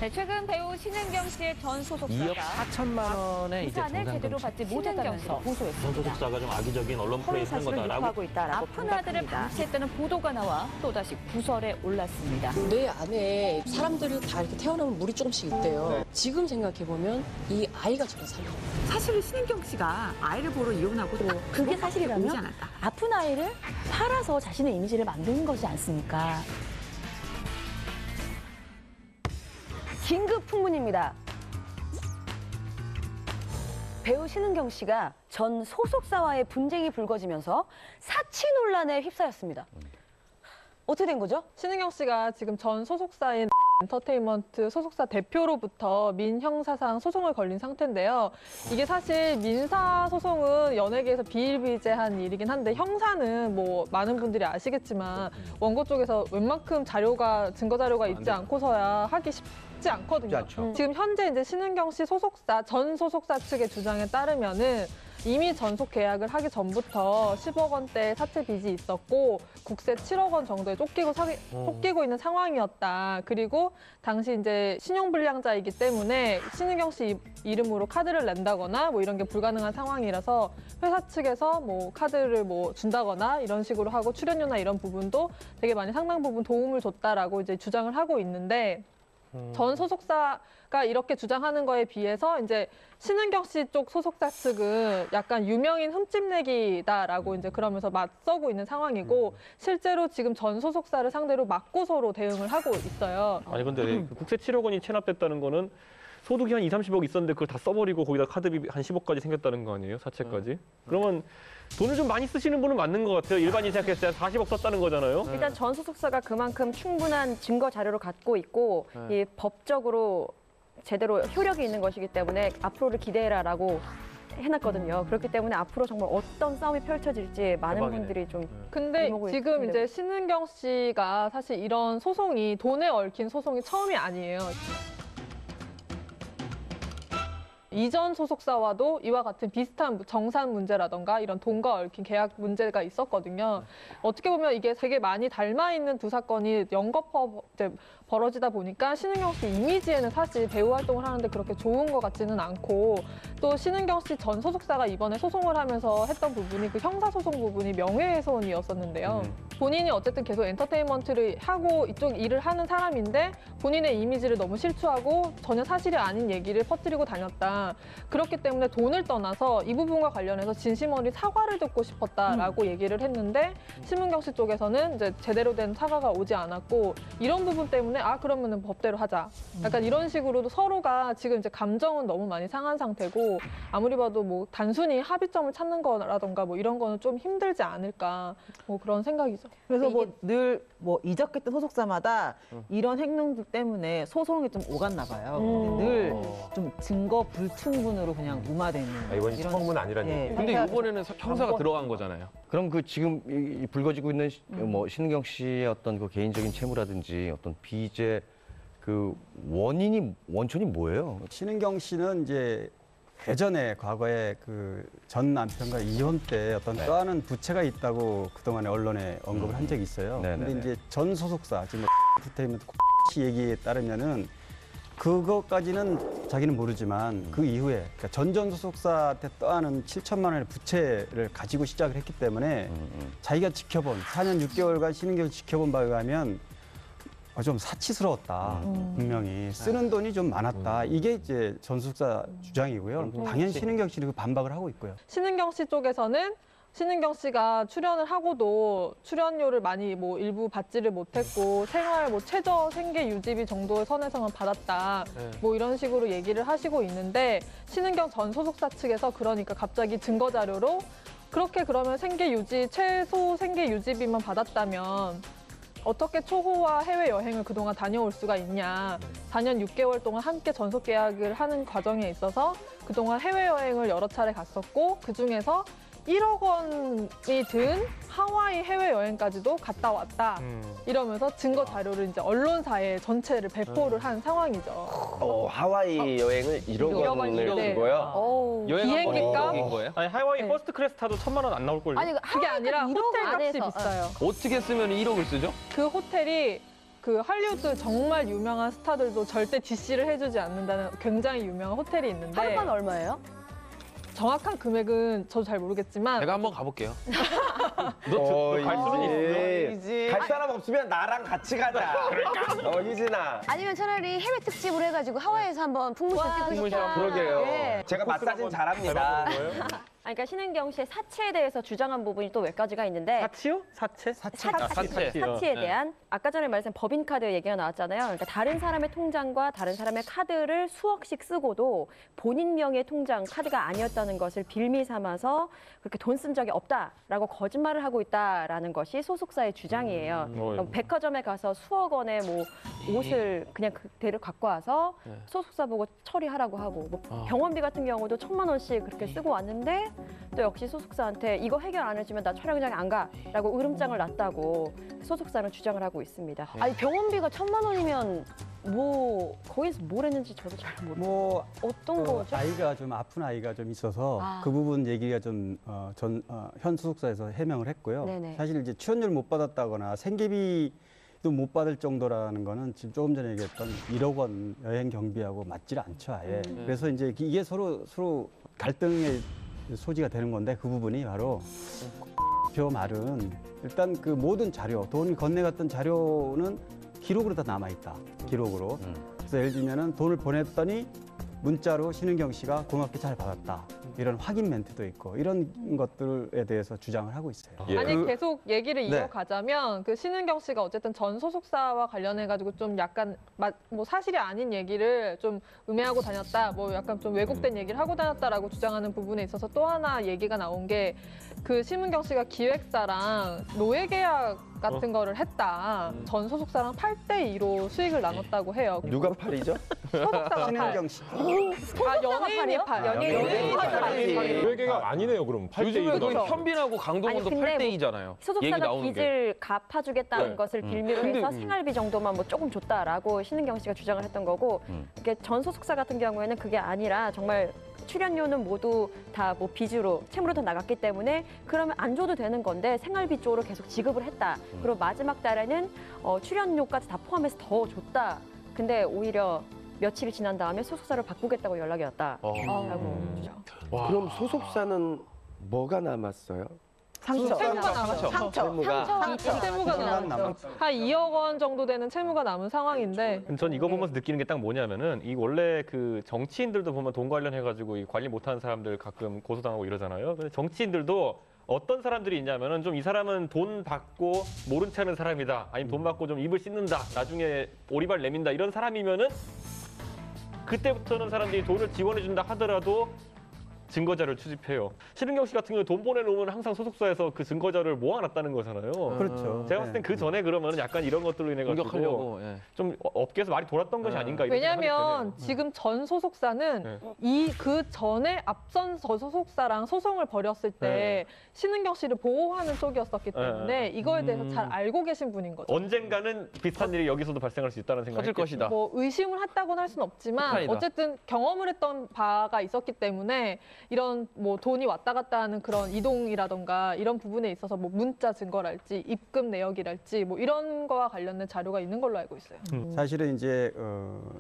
네, 최근 배우 신은경 씨의 전 2억 소속사가 4천만 원의 이제 부산을 제대로 받지 못했다면서 호소했습니다. 소속사가 좀 악의적인 언론 플레이 한 거다라고 아픈 아들을 방치했다는 보도가 나와 또다시 구설에 올랐습니다. 뇌 안에 사람들이 다 이렇게 태어나면 물이 조금씩 있대요. 지금 생각해보면 이 아이가 저를 살려요. 사실 신은경 씨가 아이를 보러 이혼하고 그게 사실이라면 오지 않았다. 아픈 아이를 팔아서 자신의 이미지를 만드는 거지 않습니까? 긴급 풍문입니다. 배우 신은경 씨가 전 소속사와의 분쟁이 불거지면서 사치 논란에 휩싸였습니다. 어떻게 된 거죠? 신은경 씨가 지금 전 소속사인 엔터테인먼트 소속사 대표로부터 민형사상 소송을 걸린 상태인데요. 이게 사실 민사 소송은 연예계에서 비일비재한 일이긴 한데 형사는 뭐 많은 분들이 아시겠지만 원고 쪽에서 웬만큼 증거 자료가 있지 않고서야 하기 쉽지 않거든요. 지금 현재 이제 신은경 씨 소속사 전 소속사 측의 주장에 따르면은 이미 전속 계약을 하기 전부터 10억 원대 사채 빚이 있었고 국세 7억 원 정도에 쫓기고 있는 상황이었다. 그리고 당시 이제 신용불량자이기 때문에 신은경 씨 이름으로 카드를 낸다거나 뭐 이런 게 불가능한 상황이라서 회사 측에서 뭐 카드를 뭐 준다거나 이런 식으로 하고 출연료나 이런 부분도 되게 많이 상당 부분 도움을 줬다라고 이제 주장을 하고 있는데 전 소속사가 이렇게 주장하는 거에 비해서 이제 신은경 씨 쪽 소속사 측은 약간 유명인 흠집내기다라고 이제 그러면서 맞서고 있는 상황이고 실제로 지금 전 소속사를 상대로 맞고서로 대응을 하고 있어요. 아니 근데 국세 7억 원이 체납됐다는 거는 소득이 한 2, 30억 있었는데 그걸 다 써버리고 거기다 카드비 한 10억까지 생겼다는 거 아니에요? 사채까지? 그러면 돈을 좀 많이 쓰시는 분은 맞는 것 같아요. 일반인 생각했을 때 40억 썼다는 거잖아요. 일단 전 소속사가 그만큼 충분한 증거 자료를 갖고 있고 이 법적으로 제대로 효력이 있는 것이기 때문에 앞으로를 기대해라라고 해놨거든요. 그렇기 때문에 앞으로 정말 어떤 싸움이 펼쳐질지 많은 분들이 좀 근데 지금 이제 신은경 씨가 사실 이런 소송이 돈에 얽힌 소송이 처음이 아니에요. 이전 소속사와도 이와 같은 비슷한 정산 문제라던가 이런 돈과 얽힌 계약 문제가 있었거든요. 어떻게 보면 이게 되게 많이 닮아있는 두 사건이 연거푸 벌어지다 보니까 신은경 씨 이미지에는 사실 배우 활동을 하는데 그렇게 좋은 것 같지는 않고 또 신은경 씨 전 소속사가 이번에 소송을 하면서 했던 부분이 그 형사소송 부분이 명예훼손이었었는데요. 본인이 어쨌든 계속 엔터테인먼트를 하고 이쪽 일을 하는 사람인데 본인의 이미지를 너무 실추하고 전혀 사실이 아닌 얘기를 퍼뜨리고 다녔다. 그렇기 때문에 돈을 떠나서 이 부분과 관련해서 진심 어린 사과를 듣고 싶었다라고 얘기를 했는데 신은경 씨 쪽에서는 이제 제대로 된 사과가 오지 않았고 이런 부분 때문에 그러면은 법대로 하자. 약간 이런 식으로도 서로가 지금 이제 감정은 너무 많이 상한 상태고 아무리 봐도 뭐 단순히 합의점을 찾는 거라던가 뭐 이런 거는 좀 힘들지 않을까 뭐 그런 생각이죠. 그래서 뭐 늘 뭐 이적했던 소속사마다 이런 행동들 때문에 소송이 좀 오갔나 봐요. 늘 좀 증거 불충분으로 그냥 무마되는. 이번이 처음은 아니란 얘기예요. 근데 이번에는 형사가 들어간 거잖아요. 그럼 그 지금 이 불거지고 있는 뭐 신은경 씨의 어떤 그 개인적인 채무라든지 어떤 빚의 그 원천이 뭐예요? 신은경 씨는 이제 예전에 과거에 그 전 남편과 이혼 때 어떤 떠안은 부채가 있다고 그동안에 언론에 언급을 한 적이 있어요. 근데 이제 전 소속사 지금 엔터테인먼트 씨 얘기에 따르면은 그것까지는 자기는 모르지만 그 이후에 그러니까 전 소속사한테 떠안은 7천만 원의 부채를 가지고 시작을 했기 때문에 자기가 지켜본 4년 6개월간 신은경을 지켜본 바에 의하면 좀 사치스러웠다. 분명히 쓰는 돈이 좀 많았다. 이게 이제 전 소속사 주장이고요. 당연히 신은경 씨는 그 반박을 하고 있고요. 신은경 씨 쪽에서는 신은경 씨가 출연을 하고도 출연료를 많이 뭐 일부 받지를 못했고 생활 뭐 최저 생계 유지비 정도의 선에서만 받았다. 뭐 이런 식으로 얘기를 하시고 있는데 신은경 전 소속사 측에서 그러니까 갑자기 증거 자료로 그렇게 그러면 최소 생계 유지비만 받았다면 어떻게 초호화 해외여행을 그동안 다녀올 수가 있냐. 4년 6개월 동안 함께 전속 계약을 하는 과정에 있어서 그동안 해외여행을 여러 차례 갔었고 그중에서 1억 원이 든 하와이 해외여행까지도 갔다 왔다. 이러면서 증거 자료를 이제 언론사에 전체를 배포를 한 상황이죠. 하와이 여행을 1억 원을 주고요? 비행기값? 거예요? 아니 하와이 퍼스트 클래스 타도 1,000만 원 안 나올 걸요? 아니 그게 아니라 호텔 값이 비싸요. 어떻게 쓰면 1억을 쓰죠? 그 호텔이 그 할리우드 정말 유명한 스타들도 절대 DC를 해주지 않는다는 굉장히 유명한 호텔이 있는데 하룻밤 얼마예요? 정확한 금액은 저도 잘 모르겠지만 제가 한번 가볼게요. 갈 수는 있어. 갈 사람 없으면 나랑 같이 가자. 희진아. 아니면 차라리 해외 특집으로 해가지고 하와이에서 한번 풍물샷 찍고 싶다. 그러게요. 예. 제가 마사지는 잘합니다. 그러니까 신은경 씨의 사치에 대해서 주장한 부분이 또 몇 가지가 있는데 사치요? 사채? 사치에 대한 아까 전에 말씀드린 법인카드 얘기가 나왔잖아요. 그러니까 다른 사람의 통장과 다른 사람의 카드를 수억씩 쓰고도 본인 명의 통장 카드가 아니었다는 것을 빌미 삼아서 그렇게 돈 쓴 적이 없다라고 거짓말을 하고 있다라는 것이 소속사의 주장이에요. 백화점에 가서 수억 원의 뭐 옷을 그냥 그대로 갖고 와서 소속사 보고 처리하라고 하고 뭐 병원비 같은 경우도 1,000만 원씩 그렇게 쓰고 왔는데 또 역시 소속사한테 이거 해결 안 해주면 나 촬영장에 안 가라고 으름장을 놨다고 소속사는 주장을 하고 있습니다. 아니 병원비가 1,000만 원이면 뭐 거기서 뭘 했는지 저도 잘 모르겠어요. 뭐 어떤 거죠? 아이가 좀 아픈 아이가 좀 있어서 아. 그 부분 얘기가 좀 현 소속사에서 해명을 했고요. 네네. 사실 이제 출연료를 못 받았다거나 생계비도 못 받을 정도라는 거는 지금 조금 전에 얘기했던 1억 원 여행 경비하고 맞질 않죠, 아예. 그래서 이제 이게 서로 갈등의 소지가 되는 건데 그 부분이 바로 표 말은 일단 그 모든 자료, 돈이 건네갔던 자료는 기록으로 다 남아있다. 기록으로. 그래서 예를 들면은 돈을 보냈더니 문자로 신은경 씨가 고맙게 잘 받았다. 이런 확인 멘트도 있고 이런 것들에 대해서 주장을 하고 있어요. 아니 계속 얘기를 이어가자면 그 신은경 씨가 어쨌든 전 소속사와 관련해가지고 좀 약간 뭐 사실이 아닌 얘기를 좀 음해하고 다녔다, 뭐 약간 좀 왜곡된 얘기를 하고 다녔다라고 주장하는 부분에 있어서 또 하나 얘기가 나온 게 그 신은경 씨가 기획사랑 노예 계약 같은 거를 했다. 전 소속사랑 8대2로 수익을 나눴다고 해요. 누가 8이죠? 소속사가 신은경 씨. 연예인이 8. 연예인이 8. 외계가 아니네요, 그럼. 요즘에 그 8대1로. 현빈하고 강동원도 아니, 근데 8대2잖아요. 소속사가 빚을 갚아주겠다는 것을 빌미로 근데, 해서 생활비 정도만 뭐 조금 줬다라고 신은경 씨가 주장을 했던 거고 이게 전 소속사 같은 경우에는 그게 아니라 정말 출연료는 모두 다 뭐 빚으로 채무로 다 나갔기 때문에 그러면 안 줘도 되는 건데 생활비 쪽으로 계속 지급을 했다. 그리고 마지막 달에는 출연료까지 다 포함해서 더 줬다. 근데 오히려 며칠이 지난 다음에 소속사를 바꾸겠다고 연락이 왔다라고 주장. 그럼 소속사는 뭐가 남았어요? 채무가 남았죠. 채무가 남았죠. 한 2억 원 정도 되는 채무가 남은 상황인데 전 이거 보면서 느끼는 게 딱 뭐냐면은 이 원래 그 정치인들도 보면 돈 관련해가지고 이 관리 못하는 사람들 가끔 고소당하고 이러잖아요. 근데 정치인들도 어떤 사람들이 있냐면은 좀 이 사람은 돈 받고 모른 체 하는 사람이다. 아니면 돈 받고 좀 입을 씻는다. 나중에 오리발 내민다. 이런 사람이면은 그때부터는 사람들이 돈을 지원해준다 하더라도 증거자료를 수집해요. 신은경 씨 같은 경우 돈 보내놓으면 항상 소속사에서 그 증거자료를 모아놨다는 거잖아요. 그렇죠. 제가 봤을 땐 그 전에 그러면 약간 이런 것들로 인해 가지고 좀 업계에서 말이 돌았던 것이 아닌가 이런 생각이 왜냐하면 지금 전 소속사는 그 전에 앞선 저 소속사랑 소송을 벌였을 때 신은경 씨를 보호하는 쪽이었었기 때문에 이거에 대해서 잘 알고 계신 분인 거죠. 언젠가는 비슷한 일이 여기서도 발생할 수 있다는 생각이 터질 것이다. 뭐 의심을 했다고는 할 수는 없지만 폭탄이다. 어쨌든 경험을 했던 바가 있었기 때문에 이런 뭐 돈이 왔다 갔다 하는 그런 이동이라던가 이런 부분에 있어서 뭐 문자 증거랄지 입금 내역이랄지 뭐 이런 거와 관련된 자료가 있는 걸로 알고 있어요. 사실은 이제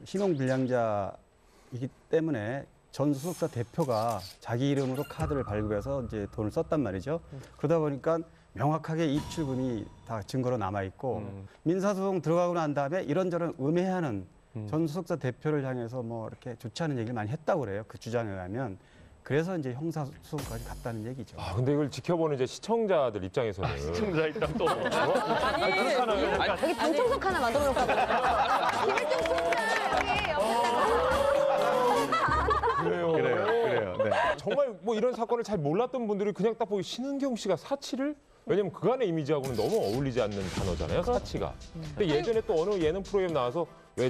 신용 불량자이기 때문에 전 소속사 대표가 자기 이름으로 카드를 발급해서 이제 돈을 썼단 말이죠. 그러다 보니까 명확하게 입출금이 다 증거로 남아 있고 민사소송 들어가고 난 다음에 이런저런 음해하는 전 소속사 대표를 향해서 뭐 이렇게 좋지 않은 얘기를 많이 했다고 그래요. 그 주장에 의하면. 그래서 이제 형사소송까지 갔다는 얘기죠. 아, 근데 이걸 지켜보는 이제 시청자들 입장에서는. 시청자 입장 또. 여기 방청석 하나 만들어 놓을까 봐요. 김일중 총장 여기 그래요. 네. 정말 뭐 이런 사건을 잘 몰랐던 분들이 그냥 딱 보기 신은경 씨가 사치를? 왜냐면 그간의 이미지하고는 너무 어울리지 않는 단어잖아요, 사치가. 근데 예전에 또 어느 예능 프로그램 나와서 왜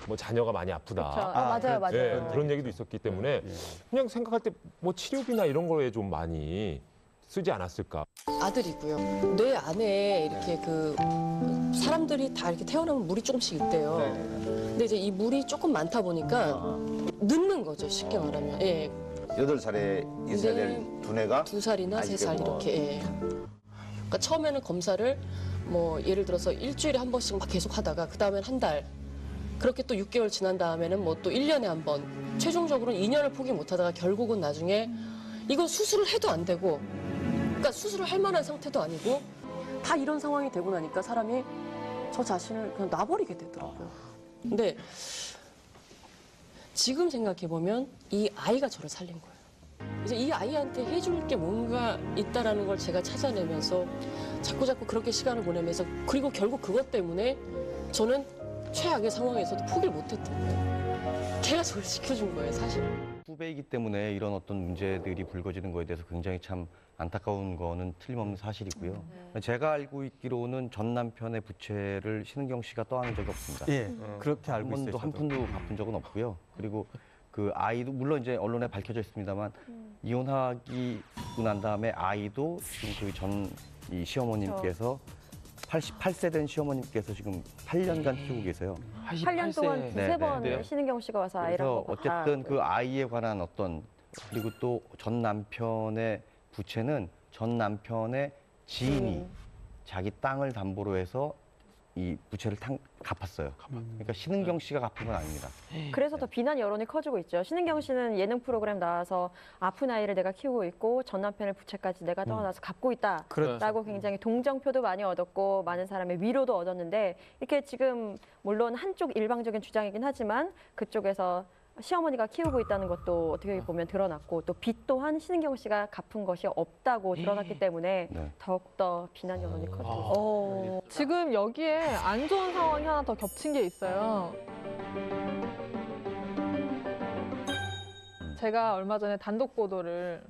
뭐 자녀가 많이 아프다. 맞아요. 네, 그런 얘기도 있었기 때문에 그냥 생각할 때 뭐 치료비나 이런 거에 좀 많이 쓰지 않았을까. 아들이고요. 뇌 안에 이렇게 그 사람들이 다 이렇게 태어나면 물이 조금씩 있대요. 근데 이제 이 물이 조금 많다 보니까 늙는 거죠, 쉽게 말하면. 예. 8살에 있어야 될 두뇌가 2살이나 3살 뭐 이렇게. 예. 그러니까 처음에는 검사를 뭐 예를 들어서 일주일에 한 번씩 막 계속 하다가 그 다음엔 한 달, 그렇게 또 6개월 지난 다음에는 뭐 또 1년에 한 번, 최종적으로는 2년을 포기 못 하다가 결국은 나중에 이거 수술을 해도 안 되고, 그러니까 수술을 할 만한 상태도 아니고 다 이런 상황이 되고 나니까 사람이 저 자신을 그냥 놔버리게 되더라고요. 근데 지금 생각해보면 이 아이가 저를 살린 거예요. 그래서 이 아이한테 해줄 게 뭔가 있다라는 걸 제가 찾아내면서 자꾸 그렇게 시간을 보내면서, 그리고 결국 그것 때문에 저는 최악의 상황에서도 포기를 못했던 거예요. 걔가 저를 지켜준 거예요, 사실. 후배이기 때문에 이런 어떤 문제들이 불거지는 거에 대해서 굉장히 참 안타까운 거는 틀림없는 사실이고요. 제가 알고 있기로는 전 남편의 부채를 신은경 씨가 떠안은 적이 없습니다. 예, 그렇게 알고 있어요. 한 푼도 갚은 적은 없고요. 그리고 그 아이도 물론 이제 언론에 밝혀져 있습니다만 이혼하기 난 다음에 아이도 지금 그 전 이 시어머님께서 88세 된 시어머님께서 지금 8년간 키우고 계세요. 8년 동안 두세 번 네. 신은경 씨가 와서 아이랑 그래서 먹고 어쨌든 그 아이에 관한 어떤, 그리고 또 전 남편의 부채는 전 남편의 지인이 자기 땅을 담보로 해서 이 부채를 갚았어요. 그러니까 신은경 씨가 갚은 건 아닙니다. 그래서 더 비난 여론이 커지고 있죠. 신은경 씨는 예능 프로그램 나와서 아픈 아이를 내가 키우고 있고 전 남편의 부채까지 내가 떠나서 갚고 있다라고 그렇죠. 굉장히 동정표도 많이 얻었고 많은 사람의 위로도 얻었는데, 이렇게 지금 물론 한쪽 일방적인 주장이긴 하지만 그쪽에서 시어머니가 키우고 있다는 것도 어떻게 보면 드러났고, 또 빚 또한 신은경 씨가 갚은 것이 없다고 드러났기 때문에 더욱더 비난 여론이 커지고 있습니다. 지금 여기에 안 좋은 상황이 하나 더 겹친 게 있어요. 제가 얼마 전에 단독 보도를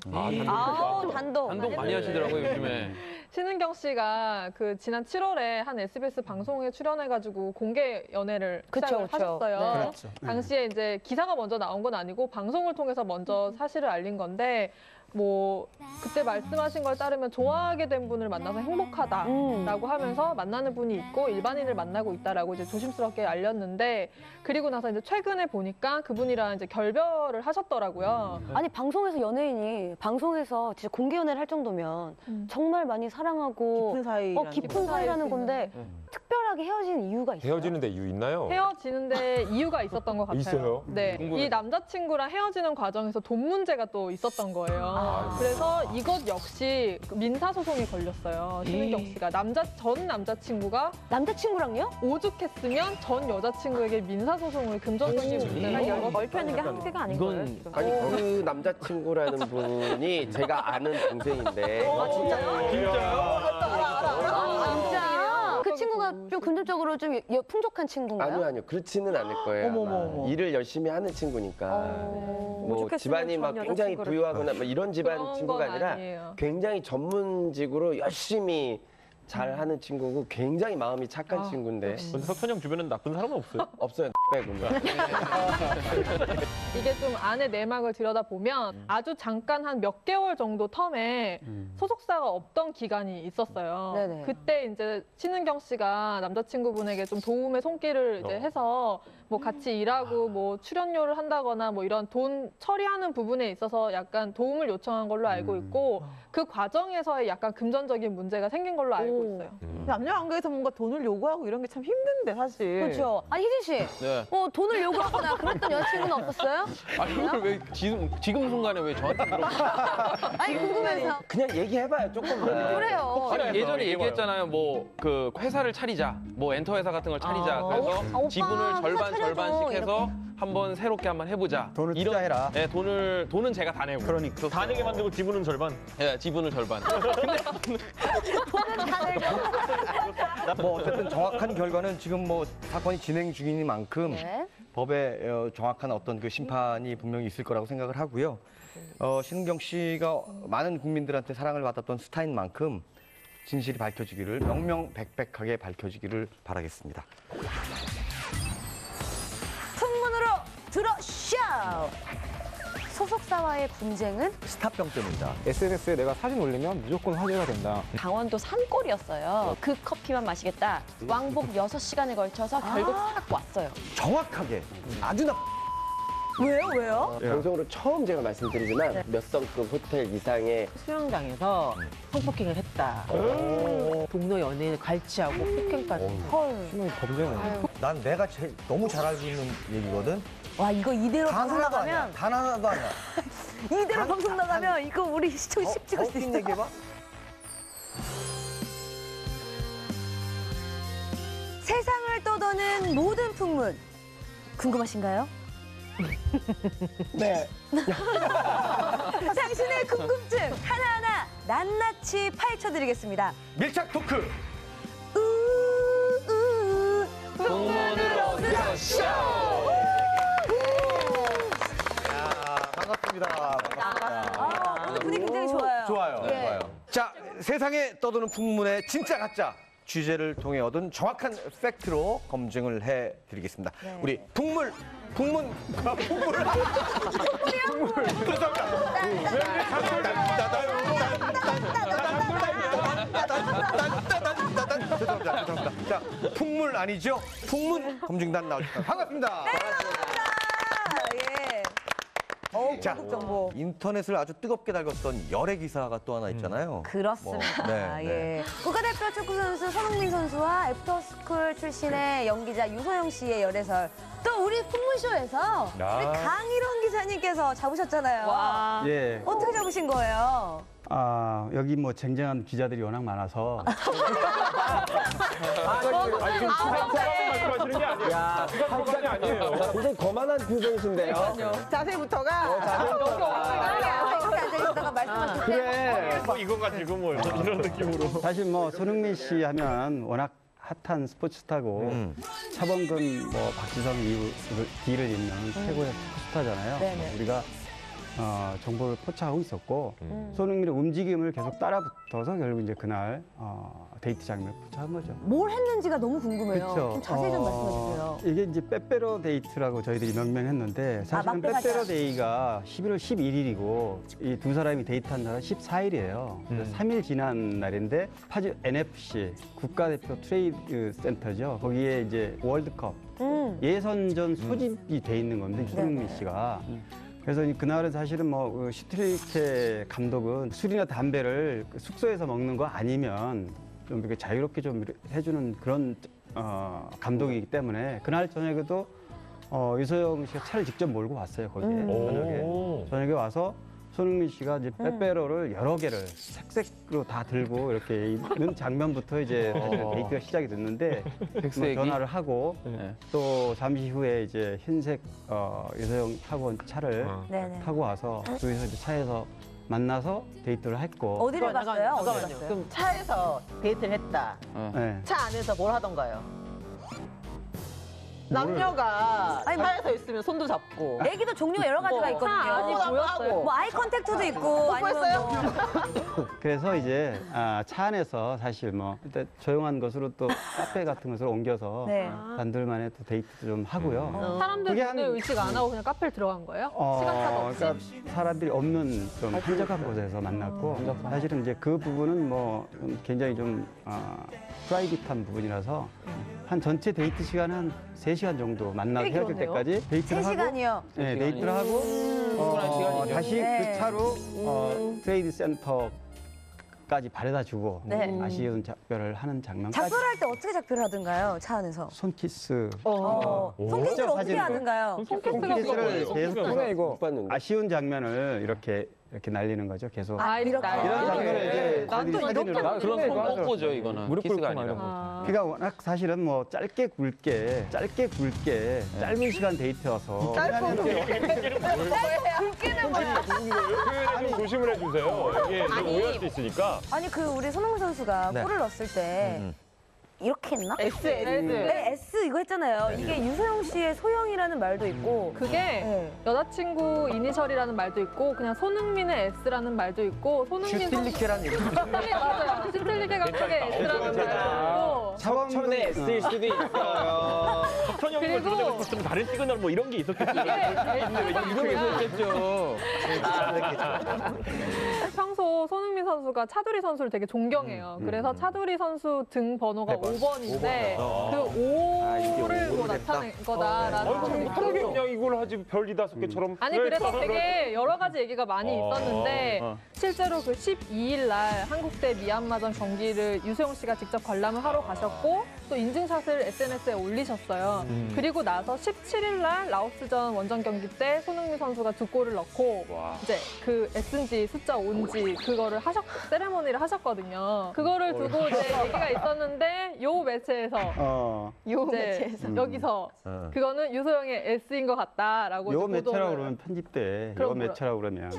단독 많이 하시더라고요, 요즘에. 신은경 씨가 그 지난 7월에 한 SBS 방송에 출연해가지고 공개 연애를 시작을 하셨어요. 네. 그렇죠. 당시에 이제 기사가 먼저 나온 건 아니고 방송을 통해서 먼저 사실을 알린 건데, 뭐 그때 말씀하신 걸 따르면 좋아하게 된 분을 만나서 행복하다라고 하면서 만나는 분이 있고 일반인을 만나고 있다라고 이제 조심스럽게 알렸는데, 그리고 나서 이제 최근에 보니까 그분이랑 이제 결별을 하셨더라고요. 아니 방송에서 연예인이 방송에서 진짜 공개 연애를 할 정도면 정말 많이 사랑하고 깊은 사이라는 깊은 사이라는 건데 특별하게 헤어지는 이유가 있어요? 헤어지는데 이유 있나요? 헤어지는데 이유가 있었던 것 같아요. 있어요? 네, 이 남자친구랑 헤어지는 과정에서 돈 문제가 또 있었던 거예요. 그래서 이것 역시 민사 소송이 걸렸어요. 신은경 씨가 전 남자친구가 남자친구랑요? 오죽했으면 전 여자친구에게 민사 소송을 금전적인 문제를 열었어요. 얽혀있는 게 한두 개가 아닌 거예요. 지금. 아니 그 남자친구라는 분이 제가 아는 동생인데. 진짜? 그 친구가 좀 금전적으로 좀 풍족한 친구인가요? 아니요, 그렇지는 않을 거예요. 아마. 일을 열심히 하는 친구니까. 뭐 집안이 막 굉장히 부유하거나 뭐 이런 집안 그런 친구가 건 아니라 아니에요. 굉장히 전문직으로 열심히 잘 하는 친구고 굉장히 마음이 착한 친구인데. 근데 석천형 주변에는 나쁜 사람은 없어요? 없어요. 빼고. 이게 좀 안에 내막을 들여다보면 아주 잠깐 한 몇 개월 정도 텀에 소속사가 없던 기간이 있었어요. 네네. 그때 이제 신은경 씨가 남자친구분에게 좀 도움의 손길을 이제 해서 뭐 같이 일하고 뭐 출연료를 한다거나 뭐 이런 돈 처리하는 부분에 있어서 약간 도움을 요청한 걸로 알고 있고, 그 과정에서의 약간 금전적인 문제가 생긴 걸로 알고 있어요. 남녀 관계에서 뭔가 돈을 요구하고 이런 게 참 힘든데 사실. 그렇죠. 아니 희진 씨, 네. 돈을 요구하거나 그랬던 여자친구는 없었어요? 아니, 이걸 왜 지금 순간에 왜 저한테 아니 궁금해서. 그냥 얘기해봐요, 조금만. 그래요. 아니, 예전에 얘기했잖아요. 뭐 그 회사를 차리자, 뭐 엔터 회사 같은 걸 차리자. 그래서 오빠 지분을 절반 회사 차려줘. 절반씩 해서 한번 새롭게 한번 해보자. 돈을 투자해라. 네, 돈은 제가 다 내고. 그러니까. 다 내게 만들고 지분은 절반. 네, 지분을 절반. 뭐 어쨌든 정확한 결과는 지금 뭐 사건이 진행 중이니만큼 네. 법에 정확한 어떤 그 심판이 분명히 있을 거라고 생각을 하고요. 신은경 씨가 많은 국민들한테 사랑을 받았던 스타인 만큼 진실이 밝혀지기를, 명명백백하게 밝혀지기를 바라겠습니다. 풍문으로 들어쇼! 소속사와의 분쟁은 스타병 때문이다. SNS에 내가 사진 올리면 무조건 화제가 된다. 강원도 산골이었어요. 그 커피만 마시겠다. 왕복 6시간에 걸쳐서 결국 딱 왔어요. 정확하게 아주 왜요? 방송으로 처음 제가 말씀드리지만 몇 성급 호텔 이상의 수영장에서 성폭행을 했다. 동료 연예인을 갈취하고 폭행까지. 심한 범죄네. 난 내가 너무 잘 알고 있는 얘기거든. 와, 이거 이대로 방송 나가면 단 하나도 아니야. 이대로 방송 나가면 이거 우리 시청 10 찍을 수 있어. 얘기해봐. 세상을 떠도는 모든 풍문 궁금하신가요? 네. 당신의 궁금증 하나하나 낱낱이 파헤쳐드리겠습니다. 밀착 토크. 풍문으로 쇼! 반갑습니다. 오늘 분위기 굉장히 좋아요. 좋아요. 예. 좋아요. 자, 세상에 떠도는 풍문의 진짜 가짜 취재를 통해 얻은 정확한 팩트로 검증을 해드리겠습니다. 네. 우리 풍문. 죄송합니다. 자, 풍물 아니죠? 풍문 검증단 나오셨습니다. 반갑습니다. 예. 자, 고급 정보. 인터넷을 아주 뜨겁게 달궜던 열애 기사가 또 하나 있잖아요. 그렇습니다. 뭐, 네, 예. 국가대표 축구 선수 손흥민 선수와 애프터스쿨 출신의 연기자 유소영 씨의 열애설. 또 우리 풍문쇼에서 우리 강일원 기자님께서 잡으셨잖아요. 와. 예. 어떻게 잡으신 거예요? 아, 여기 뭐 쟁쟁한 기자들이 워낙 많아서 지금 말씀하시는 게 아니에요. 야, 그게 아니에요. 굉장히 거만한 표정이신데요. 자세부터가 이렇게 앉아있다가 말씀만 듣고. 그래. 뭐 이거 가지고 뭐 이런 느낌으로. 사실 뭐 손흥민 씨 하면 워낙 핫한 스포츠스타고 차범근, 뭐 박지성 이후 뒤를 잇는 최고의 스포츠스타잖아요. 네네. 우리가 정보를 포착하고 있었고 손흥민의 움직임을 계속 따라붙어서 결국 이제 그날 데이트 장면을 포착한 거죠. 뭘 했는지가 너무 궁금해요. 그렇죠. 좀 자세히 좀 말씀해 주세요. 이게 이제 빼빼로 데이트라고 저희들이 명명했는데 사실은 빼빼로 데이가 11월 11일이고 이 두 사람이 데이트한 날은 14일이에요. 3일 지난 날인데 파주 NFC 국가대표 트레이드 센터죠. 거기에 이제 월드컵 예선전 소집이 돼 있는 건데 손흥민 씨가. 그래서 그날은 사실은 뭐 슈틸리케 감독은 술이나 담배를 숙소에서 먹는 거 아니면 좀 이렇게 자유롭게 좀 해주는 그런 감독이기 때문에 그날 저녁에도 유소영 씨가 차를 직접 몰고 왔어요 거기에 저녁에 와서 손흥민 씨가 이제 빼빼로를 여러 개를 색색으로 다 들고 이렇게 있는 장면부터 이제 사실 데이트가 시작이 됐는데 뭐 전화를 하고 또 잠시 후에 이제 흰색 유소영 타고 온 차를 타고 와서 둘이서 이제 차에서 만나서 데이트를 했고 어디를 갔어요? 어디를 갔어요? 그럼 차에서 데이트를 했다. 네. 차 안에서 뭘 하던가요? 남녀가 차에서 있으면 손도 잡고. 얘기도 종류가 여러 가지가 있거든요. 안이 보였어요. 뭐 아이 컨택트도 있고 아니면 뭐. 그래서 이제 차 안에서 사실 뭐 일단 조용한 곳으로 또 카페 같은 곳으로 옮겨서 네. 단둘만의 또 데이트도 좀 하고요. 사람들 그게 눈에 의식 안 하고 그냥 카페를 들어간 거예요? 시간차가 없이? 그러니까 사람들이 없는 좀 한적한 곳에서 만났고 사실은 이제 그 부분은 뭐 굉장히 좀 프라이빗한 부분이라서 한 전체 데이트 시간 한 3시간 정도 만나서 헤어질 때까지 데이트를 하고 3시간이요? 네, 데이트를 하고 다시 네. 그 차로 트레이드 센터까지 바래다 주고 네. 아쉬운 작별을 하는 장면까지 작별을 할 때 어떻게 작별을 하든가요? 차 안에서? 손키스 손키스를 어떻게 하는가요? 손키스를 계속 이거 아쉬운 장면을 이렇게 날리는 거죠 계속 이렇게. 이런 장면을 이제 난 또 사진으로 이렇게 그런 뽀뽀죠 이거는. 무릎 키스가 꿇고 아니라. 그러니까 워낙 사실은 뭐 짧게 굵게 짧은 시간 데이트여서 표현에 좀 조심을 해주세요. 이게 좀 오해할 수 있으니까. 아니 그 우리 손흥민 선수가 네. 골을 넣었을 때 이렇게 했나? S. 네, S 이거 했잖아요. 이게 유소영 씨의 소영이라는 말도 있고 그게 네. 여자친구 이니셜이라는 말도 있고 그냥 손흥민의 S라는 말도 있고 손흥민 슈틸리케란 얘기. 맞아요. 슈틸리케 감독의 S라는 말도 있고 석천의 S일 수도 있어요. 석천형을 드러내고 싶으면 다른 시그널 뭐 이런 게 있었겠죠. 이런 게 있었겠죠. 평소 손흥민 선수가 차두리 선수를 되게 존경해요. 그래서 차두리 선수 등 번호가 5번인데 그 5를 뭐 나타낸 거다라는 못하게 그냥 이걸 하지 별 2~5개처럼. 아니 그래서 되게 여러 가지 얘기가 많이 있었는데 실제로 그 12일 날 한국 대 미얀마전 경기를 유소영 씨가 직접 관람을 하러 가셨고 또 인증샷을 SNS에 올리셨어요. 그리고 나서 17일 날 라오스전 원정 경기 때 손흥민 선수가 2골을 넣고 이제 그 S인지 숫자 5인지 그거를 세레모니를 하셨거든요. 그거를 두고 이제 얘기가 있었는데 요 매체에서 여기서 그거는 유소영의 S인 것 같다라고 요 매체라고 그러면 편집돼. 요 매체라고 그러면.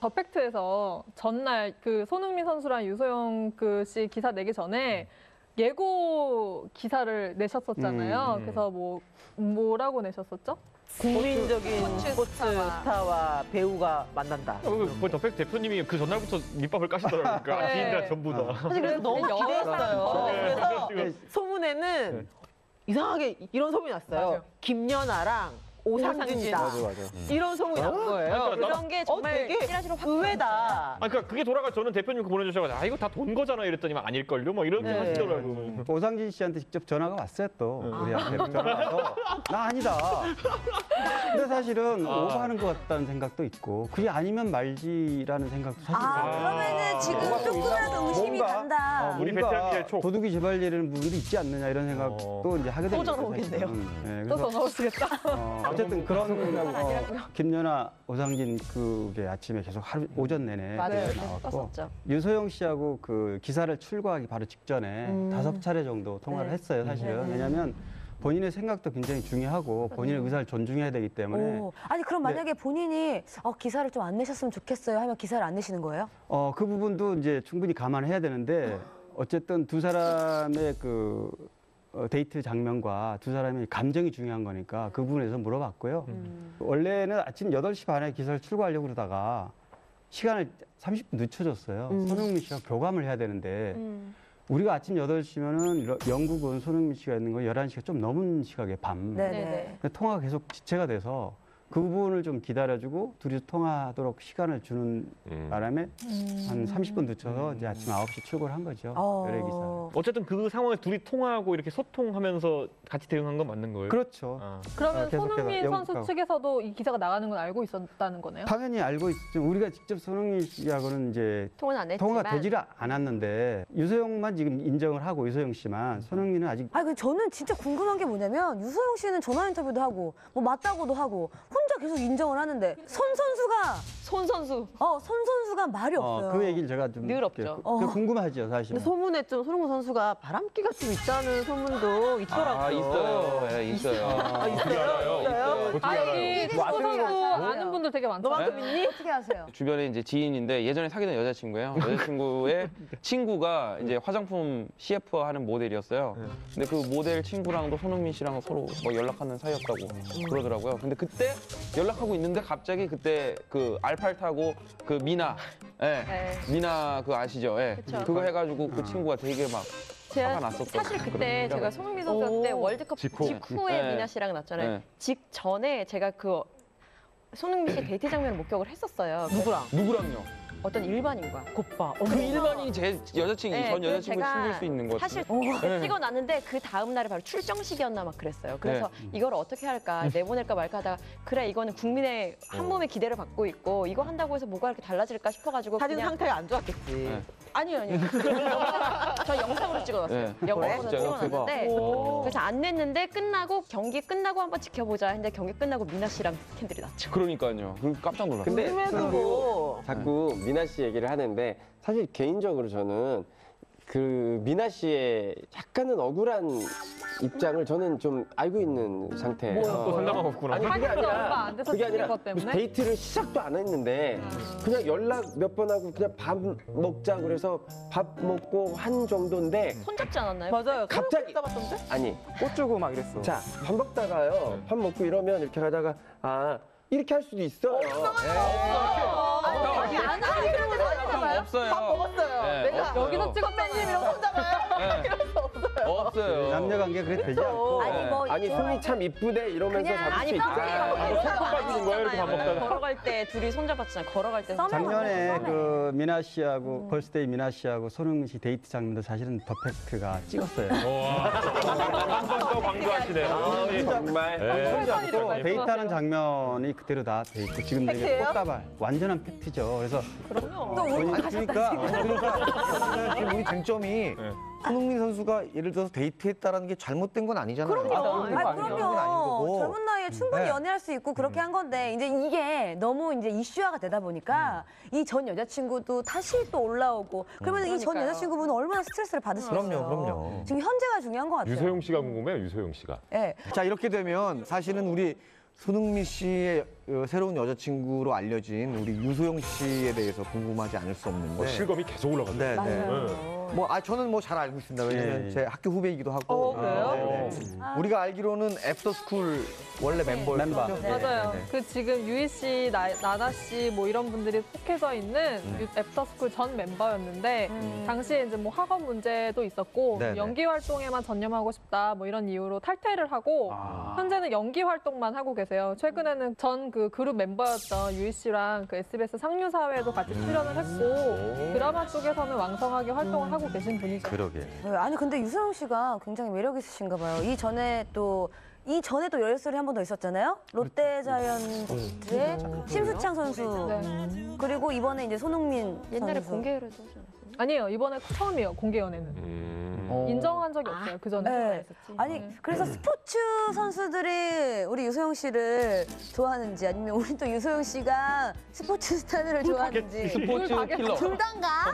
더 팩트에서 전날 그 손흥민 선수랑 유소영 씨 기사 내기 전에 예고 기사를 내셨었잖아요. 그래서 뭐라고 내셨었죠? 국민적인 스포츠 스타와 배우가 만난다. 더 팩트 대표님이 그 전날부터 밑밥을 까시더라고요. 그러니까 지인들 전부 다. 사실 그래서 너무 기대했어요. 그래서 소문에는 이상하게 이런 소문이 났어요. 김연아랑 오상진이다. 이런 소문이 난 거예요. 그런 게 정말 되게 의외다. 그러니까 그게 돌아가 저는 대표님 그 보내주셔가지고 이거 다 돈 거잖아 이랬더니 아닐걸요? 뭐 이렇게 하시더라고요. 오상진 씨한테 직접 전화가 왔어요 또 우리한테 전화 와서 나 아니다. 근데 사실은 오버하는 것 같다는 생각도 있고 그게 아니면 말지라는 생각도 사실 그러면은 지금 조금이라도 의심이 간다. 우리 배짱이의 촉. 도둑이 재발리는 부분도 있지 않느냐 이런 생각도 이제 하게 됩니다. 또 전화 오겠네요. 또 전화 오시겠다. 어쨌든 그런 김연아, 오상진 그게 아침에 계속 오전 내내 나왔고 유소영 씨하고 그 기사를 출고하기 바로 직전에 5차례 정도 통화를 했어요 사실은. 왜냐하면 본인의 생각도 굉장히 중요하고 본인의 의사를 존중해야 되기 때문에. 아니 그럼 만약에 본인이 기사를 좀 안 내셨으면 좋겠어요 하면 기사를 안 내시는 거예요? 그 부분도 이제 충분히 감안해야 되는데 어쨌든 두 사람의 그 데이트 장면과 두 사람의 감정이 중요한 거니까 그 부분에서 물어봤고요. 원래는 아침 8시 반에 기사를 출고하려고 그러다가 시간을 30분 늦춰줬어요. 손흥민 씨가 교감을 해야 되는데 우리가 아침 8시면은 영국은 손흥민 씨가 있는 거 11시가 좀 넘은 시각에 밤. 통화가 계속 지체가 돼서 그 부분을 좀 기다려주고 둘이서 통화하도록 시간을 주는 바람에 한 30분 늦춰서 이제 아침 9시 출고를 한 거죠. 열애 기사. 어쨌든 그 상황에 둘이 통화하고 이렇게 소통하면서 같이 대응한 건 맞는 거예요? 그렇죠. 그러면 손흥민 선수 측에서도 이 기사가 나가는 건 알고 있었다는 거네요? 당연히 알고 있죠. 우리가 직접 손흥민 씨하고는 이제 통화가 되지를 않았는데 유소영만 지금 인정을 하고 유소영 씨만 손흥민은 아직. 근데 저는 진짜 궁금한 게 뭐냐면 유소영 씨는 전화 인터뷰도 하고 뭐 맞다고도 하고 혼자 계속 인정을 하는데 손 선수가 말이 없어요. 그 얘기를 제가 좀 늘 없죠. 궁금하죠 사실. 근데 소문에 좀 손흥민 선수가 바람기가 좀 있다는 소문도 있더라고요. 있어요. 있어요. 있어요? 어떻게 알아요? 이 선수 아는 분들 되게 많잖아요. 너만큼 있니? 어떻게 아세요? 주변에 이제 지인인데 예전에 사귀던 여자친구예요. 여자친구의 친구가 이제 화장품 CF 하는 모델이었어요. 근데 그 모델 친구랑도 손흥민 씨랑 서로 뭐 연락하는 사이였다고 그러더라고요. 근데 그때 연락하고 있는데 갑자기 그때 그 알팔 타고 그 미나, 미나 그 아시죠? 그거 해가지고 그 친구가 되게 막 화가 났었던. 사실 그때 제가 손흥민 선수한테 월드컵 직후에 미나 씨랑 났잖아요. 직전에 제가 그 손흥민 씨 데이트 장면을 목격을 했었어요. 누구랑요? 어떤 일반인과. 오빠. 그 일반인이 제 여자친구, 전 여자친구 친구일 수 있는 거죠. 사실 찍어놨는데 그 다음 날에 바로 출정식이었나 막 그랬어요. 그래서 이걸 어떻게 할까 내보낼까 말까 하다가 그래 이거는 국민의 한 몸의 기대를 받고 있고 이거 한다고 해서 뭐가 이렇게 달라질까 싶어가지고 사진 상태가 안 좋았겠지. 아니요. 저 영상으로 찍어놨어요. 영상으로 찍어놨는데 그래서 안 냈는데 경기 끝나고 한번 지켜보자 했는데 경기 끝나고 미나 씨랑 스캔들이 났죠. 그러니까요. 깜짝 놀랐어요. 근데 자꾸 미나 씨 얘기를 하는데 사실 개인적으로 저는 그 미나 씨의 약간은 억울한 입장을 저는 좀 알고 있는 상태예요. 또 상담하고 있구나. 아니 그게 아니라 데이트를 시작도 안 했는데 그냥 연락 몇 번 하고 그냥 밥 먹자 그래서 밥 먹고 한 정도인데 손잡지 않았나요? 맞아요. 갑자기 잡았던데? 아니 꽃 주고 막 이랬어. 자 밥 먹다가요 밥 먹고 이러면 이렇게 가다가 이렇게 할 수도 있어요. 안 하시는 분 아니잖아요. 없어요. 밥 먹었어요. 네, 내가 없어요. 여기서 찍었다님 이러고 혼자 가요. 이러면서 없어요. 없어요. 남녀 관계 그래 되지 않고. 아니 손이 참 이쁘대 이러면서 잡을 수 있잖아요. 손톱 빠지는 거예요 이렇게 밥 먹다가. 걸어갈 때 둘이 손잡았잖아요. 걸어갈 때 작년에 그 미나 씨하고 걸스데이 미나 씨하고 손흥민 씨 데이트 장면도 사실은 더 팩트가 찍었어요. 한 번 더 광고하시네요. 정말. 손잡고 데이트하는 장면이 그대로 다 돼 있고 지금 되게 팩트예요? 꽃다발 완전한 팩트죠. 그래서 또 우리 그러니까 지금 우리 쟁점이 손흥민 선수가 예를 들어서 데이트했다라는 게 잘못된 건 아니잖아요. 그럼요. 젊은 나이에 충분히 네. 연애할 수 있고 그렇게 한 건데 이제 이게 너무 이제 이슈화가 되다 보니까 이 전 여자친구도 다시 또 올라오고 그러면 이 전 여자친구분은 얼마나 스트레스를 받으시겠어요. 그럼요. 지금 현재가 중요한 것 같아요. 유소영 씨가 궁금해요. 유소영 씨가. 네. 자, 이렇게 되면 사실은 우리 손흥민 씨의 새로운 여자친구로 알려진 우리 유소영 씨에 대해서 궁금하지 않을 수 없는데. 실검이 계속 올라가죠. 네, 네. 저는 뭐 잘 알고 있습니다. 왜냐면 제 학교 후배이기도 하고. 그래요? 우리가 알기로는 애프터스쿨 원래 멤버였죠. 맞아요. 그 지금 유희 씨, 나나 씨 뭐 이런 분들이 속해져 있는 애프터스쿨 전 멤버였는데 당시에 이제 뭐 학업 문제도 있었고 네네. 연기 활동에만 전념하고 싶다 뭐 이런 이유로 탈퇴를 하고 현재는 연기 활동만 하고 계세요. 최근에는 전 그 그룹 멤버였던 유희 씨랑 그 SBS 상류사회도 같이 출연을 했고 드라마 쪽에서는 왕성하게 활동을 하고 계신 분이죠. 그러게. 아니 근데 유소영 씨가 굉장히 매력 있으신가 봐요. 이전에 또 열애설이 한 번 더 있었잖아요. 롯데자이언츠의 심수창 선수 그리고 이번에 이제 손흥민 옛날에 선수. 공개를 하지 않았어요? 아니에요. 이번에 처음이에요. 공개 연애는. 인정한 적이 없어요. 그 전에. 네. 아니 그래서 스포츠 선수들이 우리 유소영 씨를 좋아하는지 아니면 우리 또 유소영 씨가 스포츠 스타들을 좋아하는지 스포츠 킬러. 둘 다인가?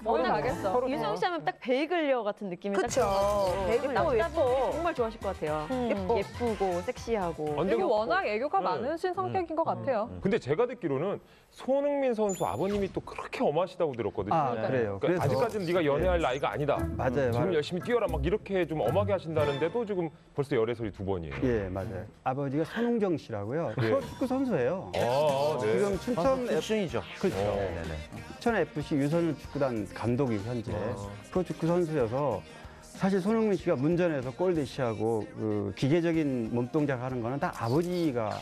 가겠어. 유소영 씨 하면 딱 베이글녀 같은 느낌이 딱 그쵸. 들어서 베이글녀. 예뻐. 정말 좋아하실 것 같아요. 예쁘고 섹시하고. 그리고 워낙 애교가 네. 많으신 성격인 것 같아요. 근데 제가 듣기로는 손흥민 선수 아버님이 또 그렇게 엄하시다고 들었거든요. 아 그래요. 그러니까 아직까지는 네가 연애할 나이가 아니다. 맞아요. 지금 열심히 뛰어라 막 이렇게 좀 엄하게 하신다는데도 지금 벌써 열애설이 2번이에요. 예, 맞아요. 아버지가 손흥정 씨라고요. 프로축구 선수예요. 아, 네. 지금 춘천 출신이죠. 그렇죠. 춘천 FC 유소년 축구단 감독이고 현재 프로축구 선수여서 사실 손흥민 씨가 문전에서 골대시하고 그 기계적인 몸동작 하는 거는 다 아버지가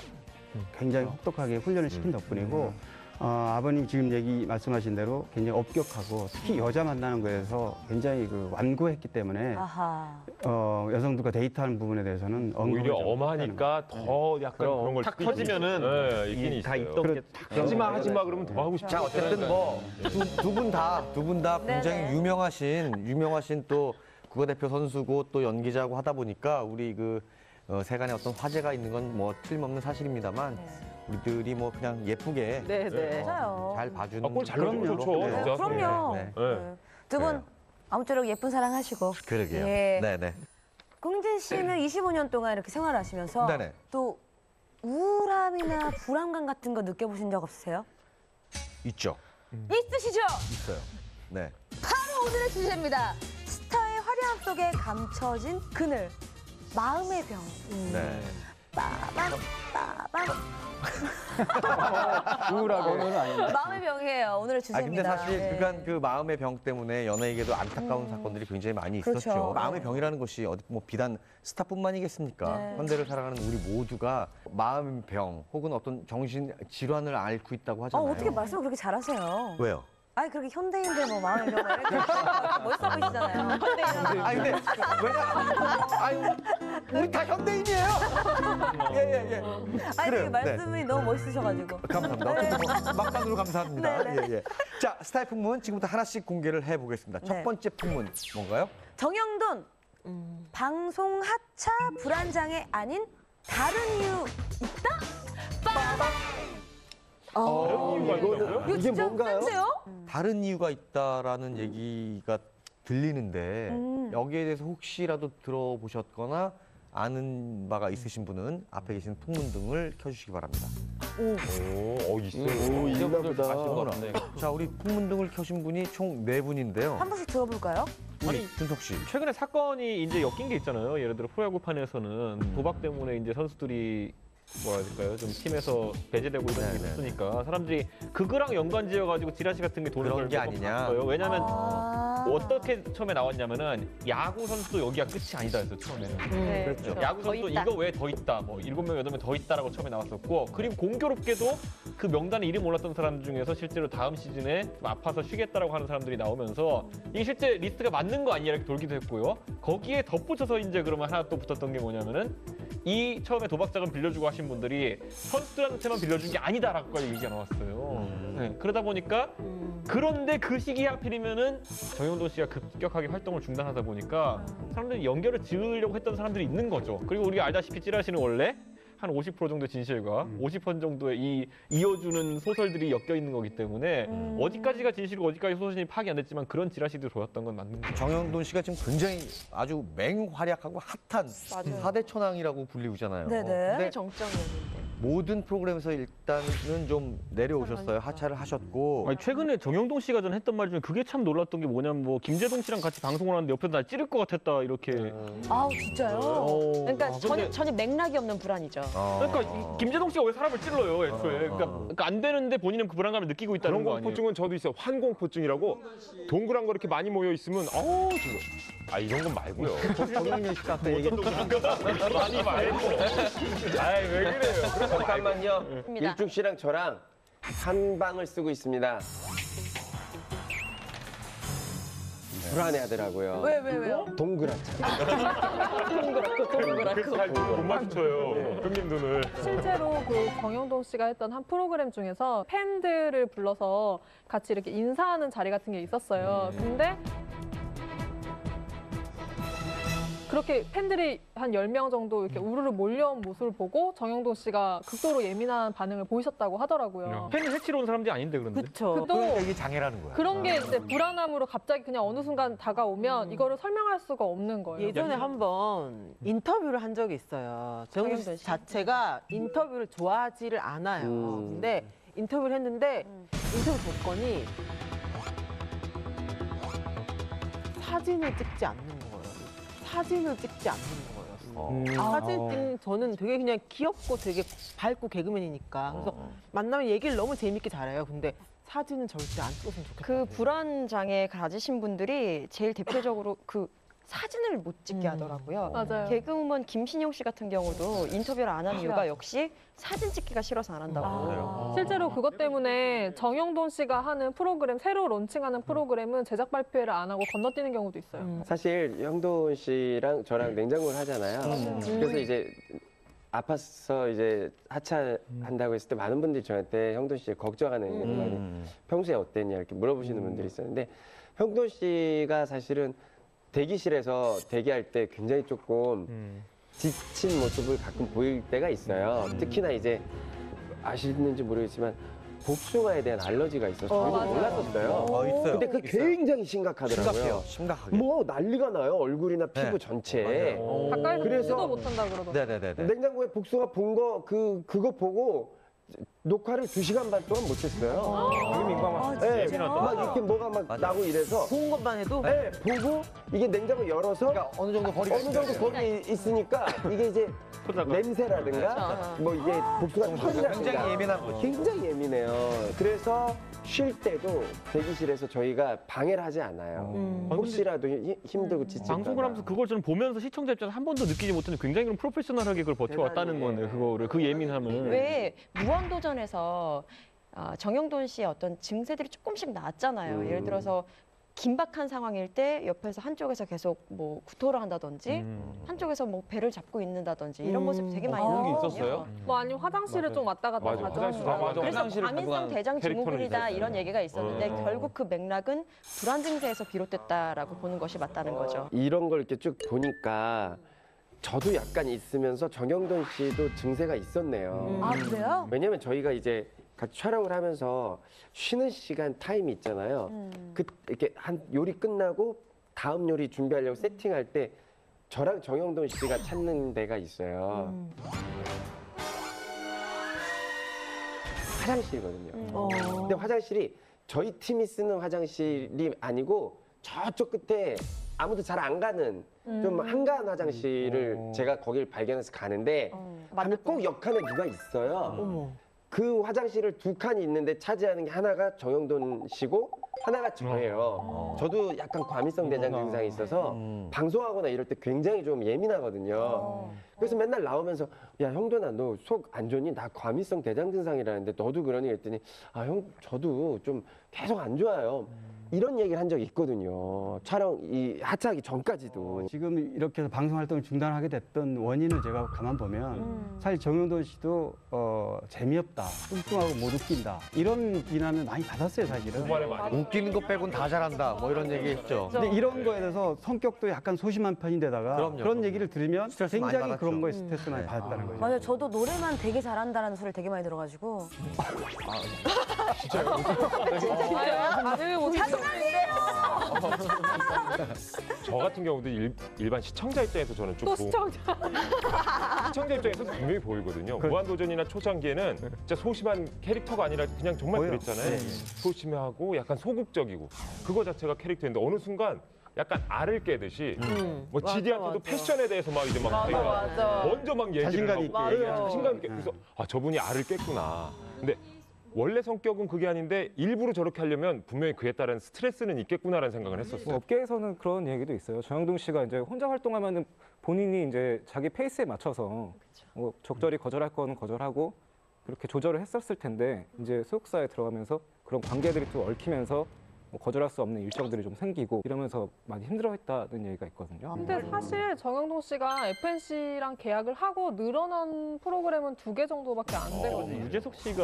굉장히 혹독하게 훈련을 시킨 덕분이고 아버님 지금 말씀하신 대로 굉장히 엄격하고 특히 여자 만나는 거에서 굉장히 그 완고했기 때문에 여성들과 데이트하는 부분에 대해서는 오히려 엄하니까 더 약간 그런 걸 탁 터지면은 있긴 다 있어요. 있던 게 하지마 그러면 더 하고 싶지. 자, 어쨌든 뭐 두 분 다 굉장히 유명하신 또 국가대표 선수고 또 연기자고 하다 보니까 우리 그 세간에 어떤 화제가 있는 건 뭐 틀림없는 사실입니다만 우리들이 뭐 그냥 예쁘게 맞아요. 잘 봐주는 그건 잘 나오면 좋죠. 진짜. 그럼요. 네. 두 분 아무쪼록 예쁜 사랑 하시고. 그러게요. 예. 네네. 공진 씨는 25년 동안 이렇게 생활하시면서 네네. 또 우울함이나 불안감 같은 거 느껴보신 적 없으세요? 있죠. 있으시죠? 있어요. 네. 바로 오늘의 주제입니다. 스타의 화려함 속에 감춰진 그늘. 마음의 병. 네. 빠밤. 우울하게는 아닌데. 마음의 병이에요. 오늘의 근데 주제입니다. 사실 네. 그간 그 마음의 병 때문에 연예계도 안타까운 사건들이 굉장히 많이 있었죠. 그렇죠. 마음의 병이라는 것이 어디 뭐 비단 스타뿐만이겠습니까? 네. 현대를 살아가는 우리 모두가 마음의 병 혹은 어떤 정신 질환을 앓고 있다고 하잖아요. 어떻게 말씀을 그렇게 잘하세요? 왜요? 아니 그렇게 현대인들 뭐 마음의 병 이렇게 멋있어 보이시잖아요. 현대인. 아니 근데 왜냐? 우리 다 현대인이에요. 예. 아니 그래요. 그 말씀이 너무 멋있으셔가지고. 감사합니다. 어쨌든 뭐 막간으로 감사합니다. 네. 예. 자, 스타일 풍문 지금부터 하나씩 공개를 해보겠습니다. 첫 네. 번째 풍문 뭔가요? 정영돈 방송 하차 불안장애 아닌 다른 이유 있다? 빠밤. 다른 이유가 있다고요? 이거 진짜 센데요? 다른 이유가 있다라는 얘기가 들리는데 여기에 대해서 혹시라도 들어보셨거나 아는 바가 있으신 분은 앞에 계신 풍문 등을 켜주시기 바랍니다. 있어요. 이 분들 아실 것 같은데. 자, 우리 풍문 등을 켜신 분이 총 4분인데요. 한 번씩 들어볼까요? 우리 준석 씨. 최근에 사건이 이제 엮인 게 있잖아요. 예를 들어 프로야구판에서는 도박 때문에 이제 선수들이 뭐라 해야 될까요? 좀 팀에서 배제되고 이런 일이 있으니까 사람들이 그거랑 연관지어가지고 지라시 같은 게 돈을 그런 게 아니냐. 왜냐면 어떻게 처음에 나왔냐면은 야구 선수도 여기가 끝이 아니다 했어요 처음에는. 그렇죠. 야구 선수 이거 외에 더 있다. 뭐 7명, 8명 더 있다라고 처음에 나왔었고 그리고 공교롭게도 그 명단에 이름 올랐던 사람 중에서 실제로 다음 시즌에 좀 아파서 쉬겠다라고 하는 사람들이 나오면서 이게 실제 리스트가 맞는 거 아니냐 이렇게 돌기도 했고요. 거기에 덧붙여서 이제 그러면 하나 또 붙었던 게 뭐냐면은 이 처음에 도박자금 빌려주고 하신 분들이 선수들한테만 빌려준 게 아니다라고 얘기가 나왔어요. 네, 그러다 보니까 그런데 그 시기에 하필이면은 정영돈 씨가 급격하게 활동을 중단하다 보니까 사람들이 연결을 지으려고 했던 사람들이 있는 거죠. 그리고 우리가 알다시피 찌라시는 원래 한 50% 정도의 진실과 50% 정도의 이어주는 소설들이 엮여 있는 거기 때문에 어디까지가 진실이고 어디까지 소설이 파악이 안 됐지만 그런 지라시들이 보였던 건 맞는 거죠. 정영돈 씨가 지금 굉장히 아주 맹활약하고 핫한 4대 천왕이라고 불리우잖아요. 네네. 근데 정점이었는데. 모든 프로그램에서 일단은 좀 내려오셨어요. 하차를 하셨고. 아니, 최근에 정영돈 씨가 전 했던 말 중에 그게 참 놀랐던 게 뭐냐면 뭐 김재동 씨랑 같이 방송을 하는데 옆에서 날 찌를 것 같았다 이렇게. 아우 진짜요? 그러니까 근데- 전혀 맥락이 없는 불안이죠. 그러니까 김재동 씨가 왜 사람을 찔러요 애초에. 그러니까 안 되는데 본인은 그 불안감을 느끼고 있다는 그런 거 아니에요? 공포증은 저도 있어요. 환공포증이라고 동그란 거 이렇게 많이 모여 있으면 지금 이런 건 말고요. 정영돈 씨가 아까 얘기했던 많이 말고. 아이 왜 그래요? 잠깐만요. 일중 씨랑 저랑 한 방을 쓰고 있습니다. 불안해하더라고요. 왜요? 동그랗잖아. 동그랗고 못 맞춰요. 형님 눈을. 실제로 그 정영돈 씨가 했던 한 프로그램 중에서 팬들을 불러서 같이 이렇게 인사하는 자리 같은 게 있었어요. 근데 그렇게 팬들이 한 10명 정도 이렇게 우르르 몰려온 모습을 보고 정영돈 씨가 극도로 예민한 반응을 보이셨다고 하더라고요. 팬을 해치러 온 사람들이 아닌데 그런데. 그쵸. 그러니까 이게 장애라는 거야. 그런 게 이제 불안함으로 갑자기 그냥 어느 순간 다가오면 이거를 설명할 수가 없는 거예요. 예전에 한번 인터뷰를 한 적이 있어요. 정영돈 씨 자체가 인터뷰를 좋아하지를 않아요. 근데 인터뷰를 했는데 인터뷰 조건이 사진을 찍지 않는 거예요. 사진을 찍지 않는 거였어. 사진 찍는 저는 되게 그냥 귀엽고 되게 밝고 개그맨이니까. 그래서 만나면 얘기를 너무 재밌게 잘해요. 근데 사진은 절대 안 찍었으면 좋겠다. 그 불안 장애 가지신 분들이 제일 대표적으로 그 사진을 못 찍게 하더라고요. 맞아요. 개그우먼 김신영 씨 같은 경우도 인터뷰를 안 하는 이유가 역시 사진 찍기가 싫어서 안 한다고. 실제로 그것 때문에 정영돈 씨가 하는 프로그램, 새로 론칭하는 프로그램은 제작 발표회를 안 하고 건너뛰는 경우도 있어요. 사실 형돈 씨랑 저랑 냉장고를 하잖아요. 그래서 이제 아파서 이제 하차한다고 했을 때 많은 분들이 저한테 형돈 씨 걱정하는 많이 평소에 어땠냐 이렇게 물어보시는 분들이 있었는데 형돈 씨가 사실은 대기실에서 대기할 때 굉장히 조금 지친 모습을 가끔 보일 때가 있어요. 특히나 이제 아시는지 모르겠지만 복숭아에 대한 알러지가 있어서 저희도 몰랐었어요. 있어요. 근데 그게 굉장히 심각하더라고요. 심각해요. 심각하게. 뭐 난리가 나요. 얼굴이나 피부 네. 전체에. 가까이서 그래서- 보지도 못한다고 그러더라고요. 네네네. 냉장고에 복숭아 본 거 그거 보고 녹화를 2시간 반 동안 못했어요. 네, 막 이렇게 뭐가 막 나고 이래서 본 것만 해도 네, 보고 이게 냉장고 열어서 어느 정도 거리가 어느 정도 거기 있으니까 이게 이제 냄새라든가 뭐 이게 복숭아 털이라든가 굉장히 예민한 거죠. 굉장히 예민해요. 그래서 쉴 때도 대기실에서 저희가 방해를 하지 않아요. 혹시라도 힘들고 지칠까 방송을 하면서 그걸 저는 보면서 시청자 입장에서 한 번도 느끼지 못했는데 굉장히 그럼 프로페셔널하게 그걸 버텨왔다는 거네요. 그거를 그 예민함을. 왜 무한도전에서 정영돈 씨의 어떤 증세들이 조금씩 나왔잖아요. 예를 들어서 긴박한 상황일 때 옆에서 한쪽에서 계속 뭐 구토를 한다든지 한쪽에서 뭐 배를 잡고 있는다든지 이런 모습이 되게 많이 그런 게 나왔거든요. 있었어요? 뭐 아니면 화장실을 좀 왔다 갔다 맞아, 가죠. 화장실 맞아. 그래서 화장실을 가고 과민성 가는 대장 증후군이다 캐릭터는 이런 얘기가 있었는데 결국 그 맥락은 불안 증세에서 비롯됐다라고 보는 것이 맞다는 거죠. 이런 걸 이렇게 쭉 보니까 저도 약간 있으면서 정영돈 씨도 증세가 있었네요. 아 그래요? 왜냐면 저희가 이제 같이 촬영을 하면서 쉬는 시간 타임이 있잖아요. 그 이렇게 한 요리 끝나고 다음 요리 준비하려고 세팅할 때 저랑 정영돈 씨가 찾는 데가 있어요. 화장실이거든요. 근데 화장실이 저희 팀이 쓰는 화장실이 아니고 저쪽 끝에 아무도 잘 안 가는 좀 한가한 화장실을 제가 거길 발견해서 가는데 가면 꼭 옆칸에 누가 있어요. 그 화장실을 두 칸이 있는데 차지하는 게 하나가 정영돈 씨고 하나가 저예요. 저도 약간 과민성 대장 증상이 있어서 방송하거나 이럴 때 굉장히 좀 예민하거든요. 그래서 맨날 나오면서 야 형돈아 너 속 안 좋니? 나 과민성 대장 증상이라는데 너도 그러니? 그랬더니 아 형 저도 좀 계속 안 좋아요. 이런 얘기를 한 적이 있거든요. 촬영 이 하차하기 전까지도. 지금 이렇게 해서 방송 활동을 중단하게 됐던 원인을 제가 가만 보면 사실 정영돈 씨도 재미없다, 뚱뚱하고 못 웃긴다 이런 비난을 많이 받았어요 사실은. 웃기는 거 빼곤 다 잘한다 뭐 이런 얘기 했죠. 근데 이런 거에 대해서 성격도 약간 소심한 편인데다가 그런 얘기를 들으면 많이 굉장히 받았죠. 그런 거에 스트레스 많이 받았다는 거죠. 맞아요. 저도 노래만 되게 잘한다라는 소리를 되게 많이 들어가지고. 진짜요? 저 같은 경우도 일반 시청자 입장에서 저는 좀 또 시청자. 시청자 입장에서 분명히 보이거든요. 무한도전이나 초창기에는 진짜 소심한 캐릭터가 아니라 그냥 정말 그랬잖아요. 소심하고 약간 소극적이고 그거 자체가 캐릭터인데 어느 순간 약간 알을 깨듯이 뭐 지디한테도 패션에 대해서 막 이제 막 맞아. 먼저 막 얘기를 자신감 하고 있게. 자신감 있게 그래서 아 저분이 알을 깼구나. 근데 원래 성격은 그게 아닌데 일부러 저렇게 하려면 분명히 그에 따른 스트레스는 있겠구나라는 생각을 했었어요. 업계에서는 그런 얘기도 있어요. 정영돈 씨가 이제 혼자 활동하면은 본인이 이제 자기 페이스에 맞춰서 적절히 거절할 거는 거절하고 그렇게 조절을 했었을 텐데 이제 소속사에 들어가면서 그런 관계들이 좀 얽히면서 뭐 거절할 수 없는 일정들이 좀 생기고 이러면서 많이 힘들어했다는 얘기가 있거든요. 근데 사실 정영돈 씨가 FNC랑 계약을 하고 늘어난 프로그램은 2개 정도밖에 안 되거든요. 유재석 씨가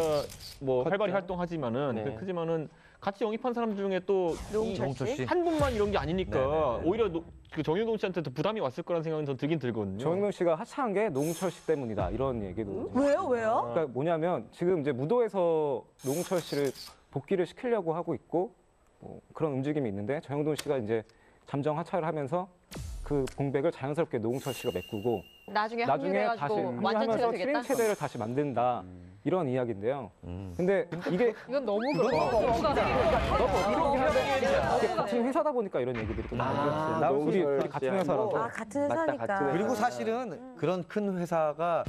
뭐 활발히 활동하지만은 크지만은 같이 영입한 사람 중에 또 노홍철 씨? 한 분만 이런 게 아니니까 오히려 그 정영돈 씨한테 더 부담이 왔을 거라는 생각은 전 들긴 들거든요. 정영돈 씨가 하차한 게 노홍철 씨 때문이다 이런 얘기도. 왜요? 그러니까 뭐냐면 지금 이제 무도에서 노홍철 씨를 복귀를 시키려고 하고 있고 그런 움직임이 있는데 정영돈 씨가 이제 잠정 하차를 하면서 그 공백을 자연스럽게 노홍철 씨가 메꾸고 나중에 다시 합류해가지고 완전체가 합류하면서 되겠다. 7인 체제를 다시 만든다 이런 이야기인데요. 근데 이게 이건 너무 그렇다. 너무 이렇게 같은 회사다 보니까 이런 얘기들이 또 나오고 우리 같은 회사라서. 아, 같은 회사니까. 그리고 사실은 그런 큰 회사가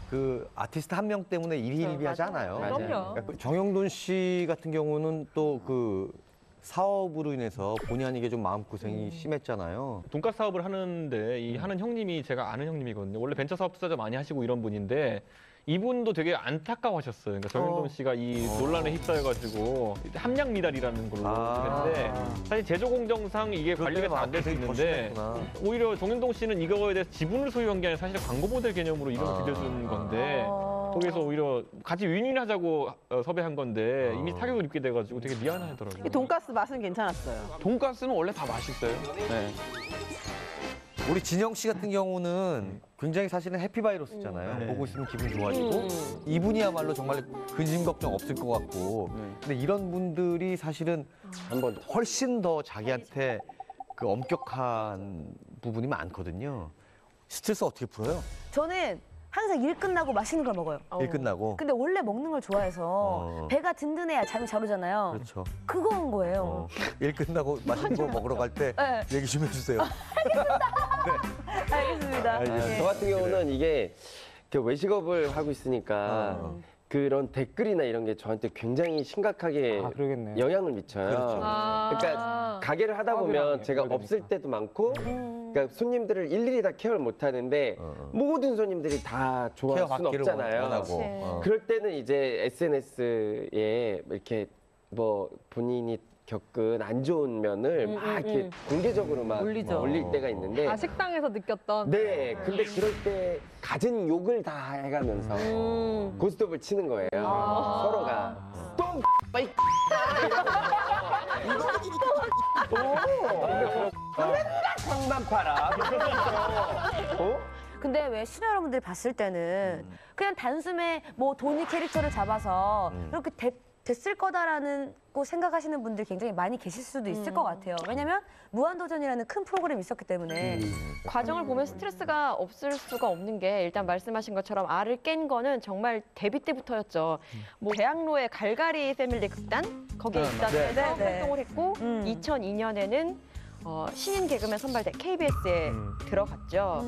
그 아티스트 한 명 때문에 일희일비하지 않아요. 그럼요. 그러니까 정영돈 씨 같은 경우는 또 그 사업으로 인해서 본의 아니게 좀 마음고생이 심했잖아요. 돈가스 사업을 하는데 이 하는 형님이 제가 아는 형님이거든요. 원래 벤처 사업 투자자 많이 하시고 이런 분인데 이분도 되게 안타까워하셨어요. 그러니까 정영돈 씨가 이 논란에 휩싸여가지고 함량 미달이라는 걸로 했는데 사실 제조 공정상 이게 관리가 잘 안 될 수 있는데 오히려 정영돈 씨는 이거에 대해서 지분을 소유한 게 아니라 사실 광고 모델 개념으로 이름을 빌려준 건데 거기서 오히려 같이 윈윈하자고 섭외한 건데 이미 타격을 입게 돼가지고 되게 미안하더라고요. 이 돈가스 맛은 괜찮았어요. 돈가스는 원래 다 맛있어요. 네. 우리 진영 씨 같은 경우는 굉장히 사실은 해피바이러스잖아요. 보고 있으면 기분 좋아지고 이분이야말로 정말 근심 걱정 없을 것 같고 근데 이런 분들이 사실은 한번 훨씬 더 자기한테 그 엄격한 부분이 많거든요. 스트레스 어떻게 풀어요? 저는 항상 일 끝나고 맛있는 걸 먹어요. 일 끝나고? 근데 원래 먹는 걸 좋아해서 배가 든든해야 잠이 잘 오잖아요. 그렇죠. 그거인 거예요. 일 끝나고 맛있는 거 먹으러 갈 때 네. 얘기 좀 해주세요. 알겠습니다. 저 같은 경우는 이게 그 외식업을 하고 있으니까 그런 댓글이나 이런 게 저한테 굉장히 심각하게 영향을 미쳐요. 그렇죠. 그러니까 가게를 하다 보면 제가 없을 때도 많고 그러니까 손님들을 일일이 다 케어를 못 하는데 모든 손님들이 다 좋아할 수는 없잖아요. 그럴 때는 이제 SNS에 이렇게 뭐 본인이 겪은 안 좋은 면을 막 이렇게 공개적으로 막 올릴 때가 있는데 식당에서 느꼈던. 네, 근데 그럴 때 갖은 욕을 다 해가면서 고스톱을 치는 거예요. 서로가 똥 빠이 맨날 팔아. 근데 왜 신화 여러분들이 봤을 때는 그냥 단숨에 뭐 돈이 캐릭터를 잡아서 이렇게 됐을 거다라는 거 생각하시는 분들이 굉장히 많이 계실 수도 있을 것 같아요. 왜냐면 무한도전이라는 큰 프로그램이 있었기 때문에. 과정을 보면 스트레스가 없을 수가 없는 게 일단 말씀하신 것처럼 알을 깬 거는 정말 데뷔 때부터였죠. 뭐 대학로의 갈갈이 패밀리 극단 거기에 입단해서 활동을 했고 2002년에는 신인 개그맨 선발대 KBS에 들어갔죠.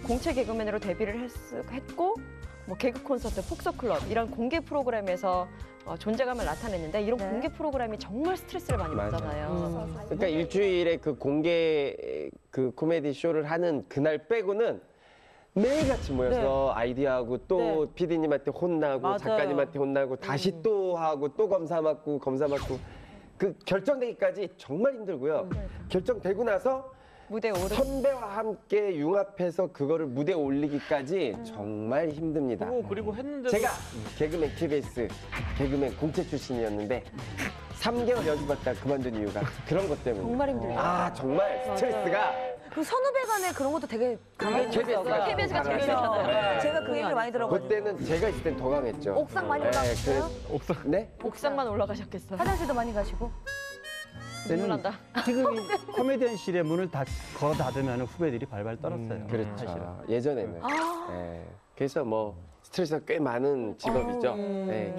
공채 개그맨으로 데뷔를 했고 뭐 개그 콘서트, 폭소클럽 이런 공개 프로그램에서 존재감을 나타냈는데 이런 공개 프로그램이 정말 스트레스를 많이 받잖아요. 그러니까 일주일에 그 공개 그 코미디 쇼를 하는 그날 빼고는 매일같이 모여서 아이디어하고 또 PD님한테 혼나고 맞아요. 작가님한테 혼나고 다시 또 하고 또 검사 받고 그 결정되기까지 정말 힘들고요. 결정되고 나서 무대에 오르 선배와 함께 융합해서 그거를 무대에 올리기까지 정말 힘듭니다. 그리고 했는데 제가 개그맨 KBS 개그맨 공채 출신이었는데 3개월 연습했다가 그만둔 이유가 그런 것 때문에. 정말 힘들죠. 아 정말 스트레스가. 그 선후배 간에 그런 것도 되게 강했어요. KBS가 잘했어요. 제가 그 얘기를 많이 들어가지고. 그때는 제가 있을 땐 더 강했죠. 옥상 많이 올라가셨어요? 네? 옥상만 올라가셨겠어요. 화장실도 많이 가시고. 때는 지금 코미디언실의 문을 거 닫으면 후배들이 발발 떨었어요. 그렇죠. 사실은. 예전에는. 그래서 뭐 스트레스가 꽤 많은 직업이죠.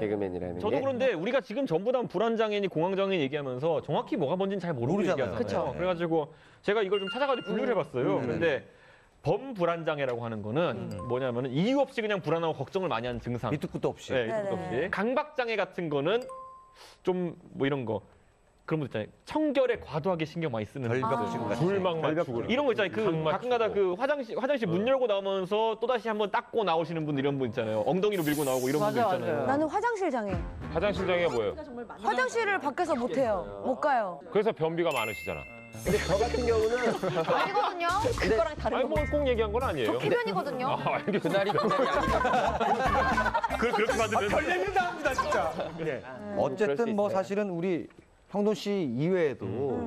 개그맨이라는 저도 게. 그런데 우리가 지금 전부 다 불안장애니 공황장애니 얘기하면서 정확히 뭐가 뭔지는 잘 모르고 모르잖아요. 얘기하잖아요. 그래가지고 제가 이걸 좀 찾아가지고 분류를 해봤어요. 근데 범불안장애라고 하는 거는 뭐냐면은 이유 없이 그냥 불안하고 걱정을 많이 하는 증상. 밑도 끝도 없이. 네, 밑도 끝도 없이. 강박장애 같은 거는 좀 뭐 이런 거. 그런 거 있잖아요. 청결에 과도하게 신경 많이 쓰는 결벽증 같은 불막 맞추고 이런 거 있잖아요. 그 가끔가다 그 화장실 문 열고 나오면서 또 다시 한번 닦고 나오시는 분들 이런 분 있잖아요. 엉덩이로 밀고 나오고 이런 분들 있잖아요. 나는 화장실 장애. 화장실 장애가 뭐예요? 화장실을 밖에서 못 해요. 못 가요. 그래서 변비가 많으시잖아. 근데 저 같은 경우는 아니거든요. 그거랑 다른 아니 뭐 꼭 얘기한 건 아니에요. 저 쾌변이거든요. 그날이 그날이 아니다. 그렇게 받으면 별얘기를 다 합니다, 진짜. 어쨌든 뭐 사실은 우리 형돈 씨 이외에도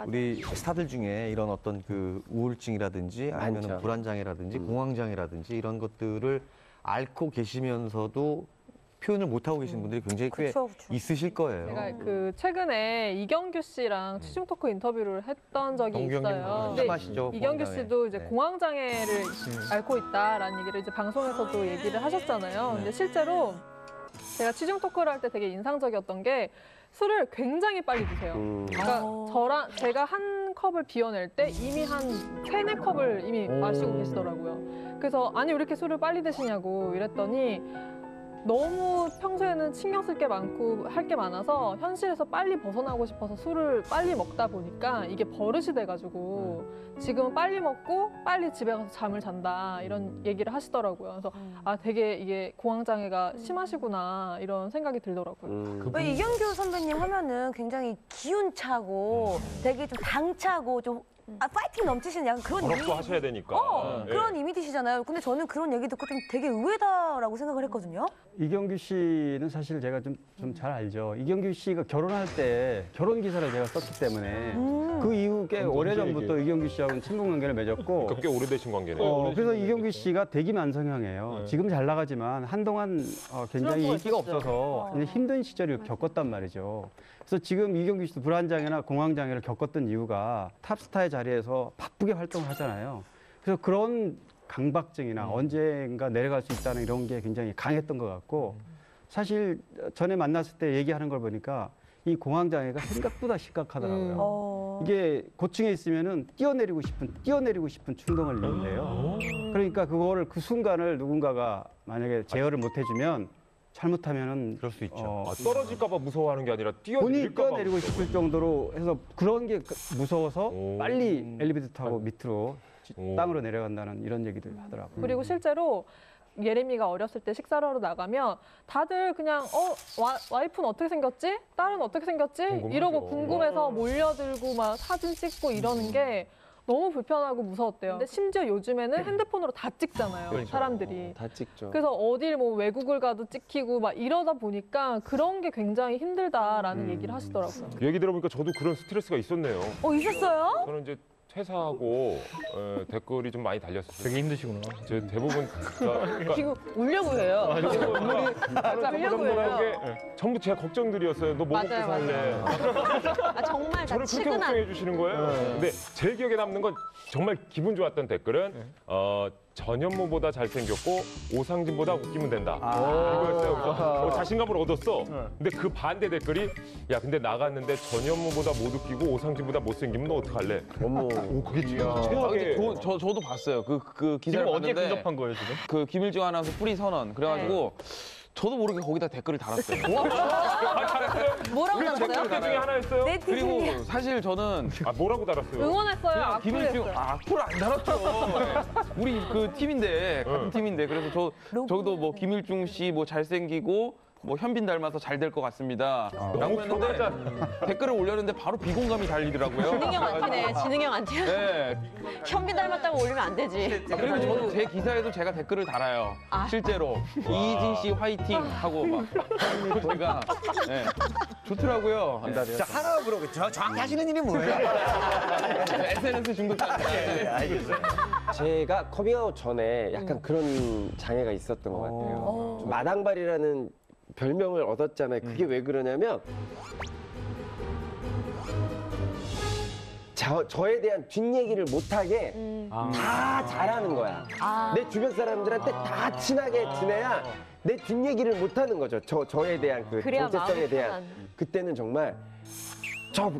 우리 스타들 중에 이런 어떤 그 우울증이라든지 아니면 많죠. 불안장애라든지 공황장애라든지 이런 것들을 앓고 계시면서도 표현을 못하고 계신 분들이 굉장히 꽤 있으실 거예요. 제가 그 최근에 이경규 씨랑 취중 토크 인터뷰를 했던 적이 있어요. 근데 심하시죠, 이경규 공황장애. 씨도 이제 공황장애를 앓고 있다라는 얘기를 이제 방송에서도 얘기를 하셨잖아요. 근데 실제로 제가 취중 토크를 할 때 되게 인상적이었던 게 술을 굉장히 빨리 드세요. 그러니까 제가 한 컵을 비워낼 때 이미 한 3-4컵을 이미 마시고 계시더라고요. 그래서 아니 왜 이렇게 술을 빨리 드시냐고 이랬더니 너무 평소에는 신경 쓸 게 많고 할 게 많아서 현실에서 빨리 벗어나고 싶어서 술을 빨리 먹다 보니까 이게 버릇이 돼가지고 지금은 빨리 먹고 빨리 집에 가서 잠을 잔다 이런 얘기를 하시더라고요. 그래서 아 되게 이게 공황장애가 심하시구나 이런 생각이 들더라고요. 왜 이경규 선배님 하면은 굉장히 기운차고 되게 좀 당차고 좀 파이팅 넘치시는 약간 그런 졸업도 하셔야 되니까. 그런 이미지시잖아요. 근데 저는 그런 얘기 듣고 좀 되게 의외다라고 생각을 했거든요. 이경규 씨는 사실 제가 좀 잘 알죠. 이경규 씨가 결혼할 때 결혼 기사를 제가 썼기 때문에 그 이후 꽤 오래전부터 이경규 씨하고는 친분 관계를 맺었고 꽤 오래되신 관계네요. 그래서 이경규 씨가 대기만성형이에요. 지금 잘 나가지만 한동안 굉장히 인기가 없어서 힘든 시절을 겪었단 말이죠. 그래서 지금 이경규 씨도 불안장애나 공황장애를 겪었던 이유가 탑스타의 자리에서 바쁘게 활동을 하잖아요. 그래서 그런 강박증이나 언젠가 내려갈 수 있다는 이런 게 굉장히 강했던 것 같고 사실 전에 만났을 때 얘기하는 걸 보니까 이 공황장애가 생각보다 심각하더라고요. 이게 고층에 있으면은 뛰어내리고 싶은 충동을 일는데요. 그러니까 그거를 그 순간을 누군가가 만약에 제어를 못 해주면 잘못하면은 그럴 수 있죠. 떨어질까봐 무서워하는 게 아니라 본인이 뛰어내리고 싶을 정도로 해서 그런 게 무서워서 빨리 엘리베이터 타고 밑으로 땅으로 내려간다는 이런 얘기들 하더라고요. 그리고 실제로 예림이가 어렸을 때 식사를 하러 나가면 다들 그냥 와이프는 어떻게 생겼지? 딸은 어떻게 생겼지? 이러고 궁금해서 몰려들고 막 사진 찍고 이러는 게 너무 불편하고 무서웠대요. 근데 심지어 요즘에는 핸드폰으로 다 찍잖아요, 그렇죠. 사람들이. 다 찍죠. 그래서 어딜 뭐 외국을 가도 찍히고 막 이러다 보니까 그런 게 굉장히 힘들다라는 얘기를 하시더라고요. 얘기 들어보니까 저도 그런 스트레스가 있었네요. 있었어요? 저는 이제 퇴사하고 댓글이 좀 많이 달렸어요. 되게 힘드시구나. 제 대부분 그러니까 지금 울려고 해요. 울려고 해요. 전부 제 걱정들이었어요. 너 뭐 먹고 살래? 정말 저를 그렇게 걱정해 주시는 거예요. 근데 제일 기억에 남는 건 정말 기분 좋았던 댓글은 전현무보다 잘생겼고 오상진보다 웃기면 된다. 이거였어요. 그래서 자신감을 얻었어. 근데 그 반대 댓글이 야 근데 나갔는데 전현무보다 못 웃기고 오상진보다 못생기면 너 어떡할래? 어머. 오 그게 진짜 아, 최악의. 근데 저도 봤어요. 그 기사를 지금 어디에 봤는데 근접한 거예요 지금? 그 김일중 아나운서 뿌리 선언 그래가지고 저도 모르게 거기다 댓글을 달았어요. 뭐라고 댓글 달았어요? 중에 하나였어요? 그리고 사실 저는 뭐라고 달았어요? 응원했어요. 그냥 김일중 악플했어요. 악플 안 달았죠. 네. 우리 그 팀인데 같은 팀인데 그래서 저도 뭐 김일중 씨 뭐 잘생기고 뭐 현빈 닮아서 잘 될 것 같습니다. 라고 했는데 댓글을 올렸는데 바로 비공감이 달리더라고요. 지능형 안티네. 지능형 안티야. 네. 현빈 닮았다고 올리면 안 되지. 그리고 저도 제 기사에도 제가 댓글을 달아요. 실제로 이희진 씨 화이팅 하고 막 제가 네. 좋더라고요. 자, 하나 물어보죠. 정확히 하시는 일이 뭐예요? SNS 중독자인데. 알겠어요. 제가 커밍아웃 전에 약간 그런 장애가 있었던 것 같아요. 좀 마당발이라는 별명을 얻었잖아요. 그게 왜 그러냐면 저에 대한 뒷얘기를 못하게 다 잘하는 거야. 내 주변 사람들한테 다 친하게 지내야 내 뒷얘기를 못하는 거죠. 저에 대한 그 그래야 정체성에 마음이 대한. 편한. 그때는 정말 저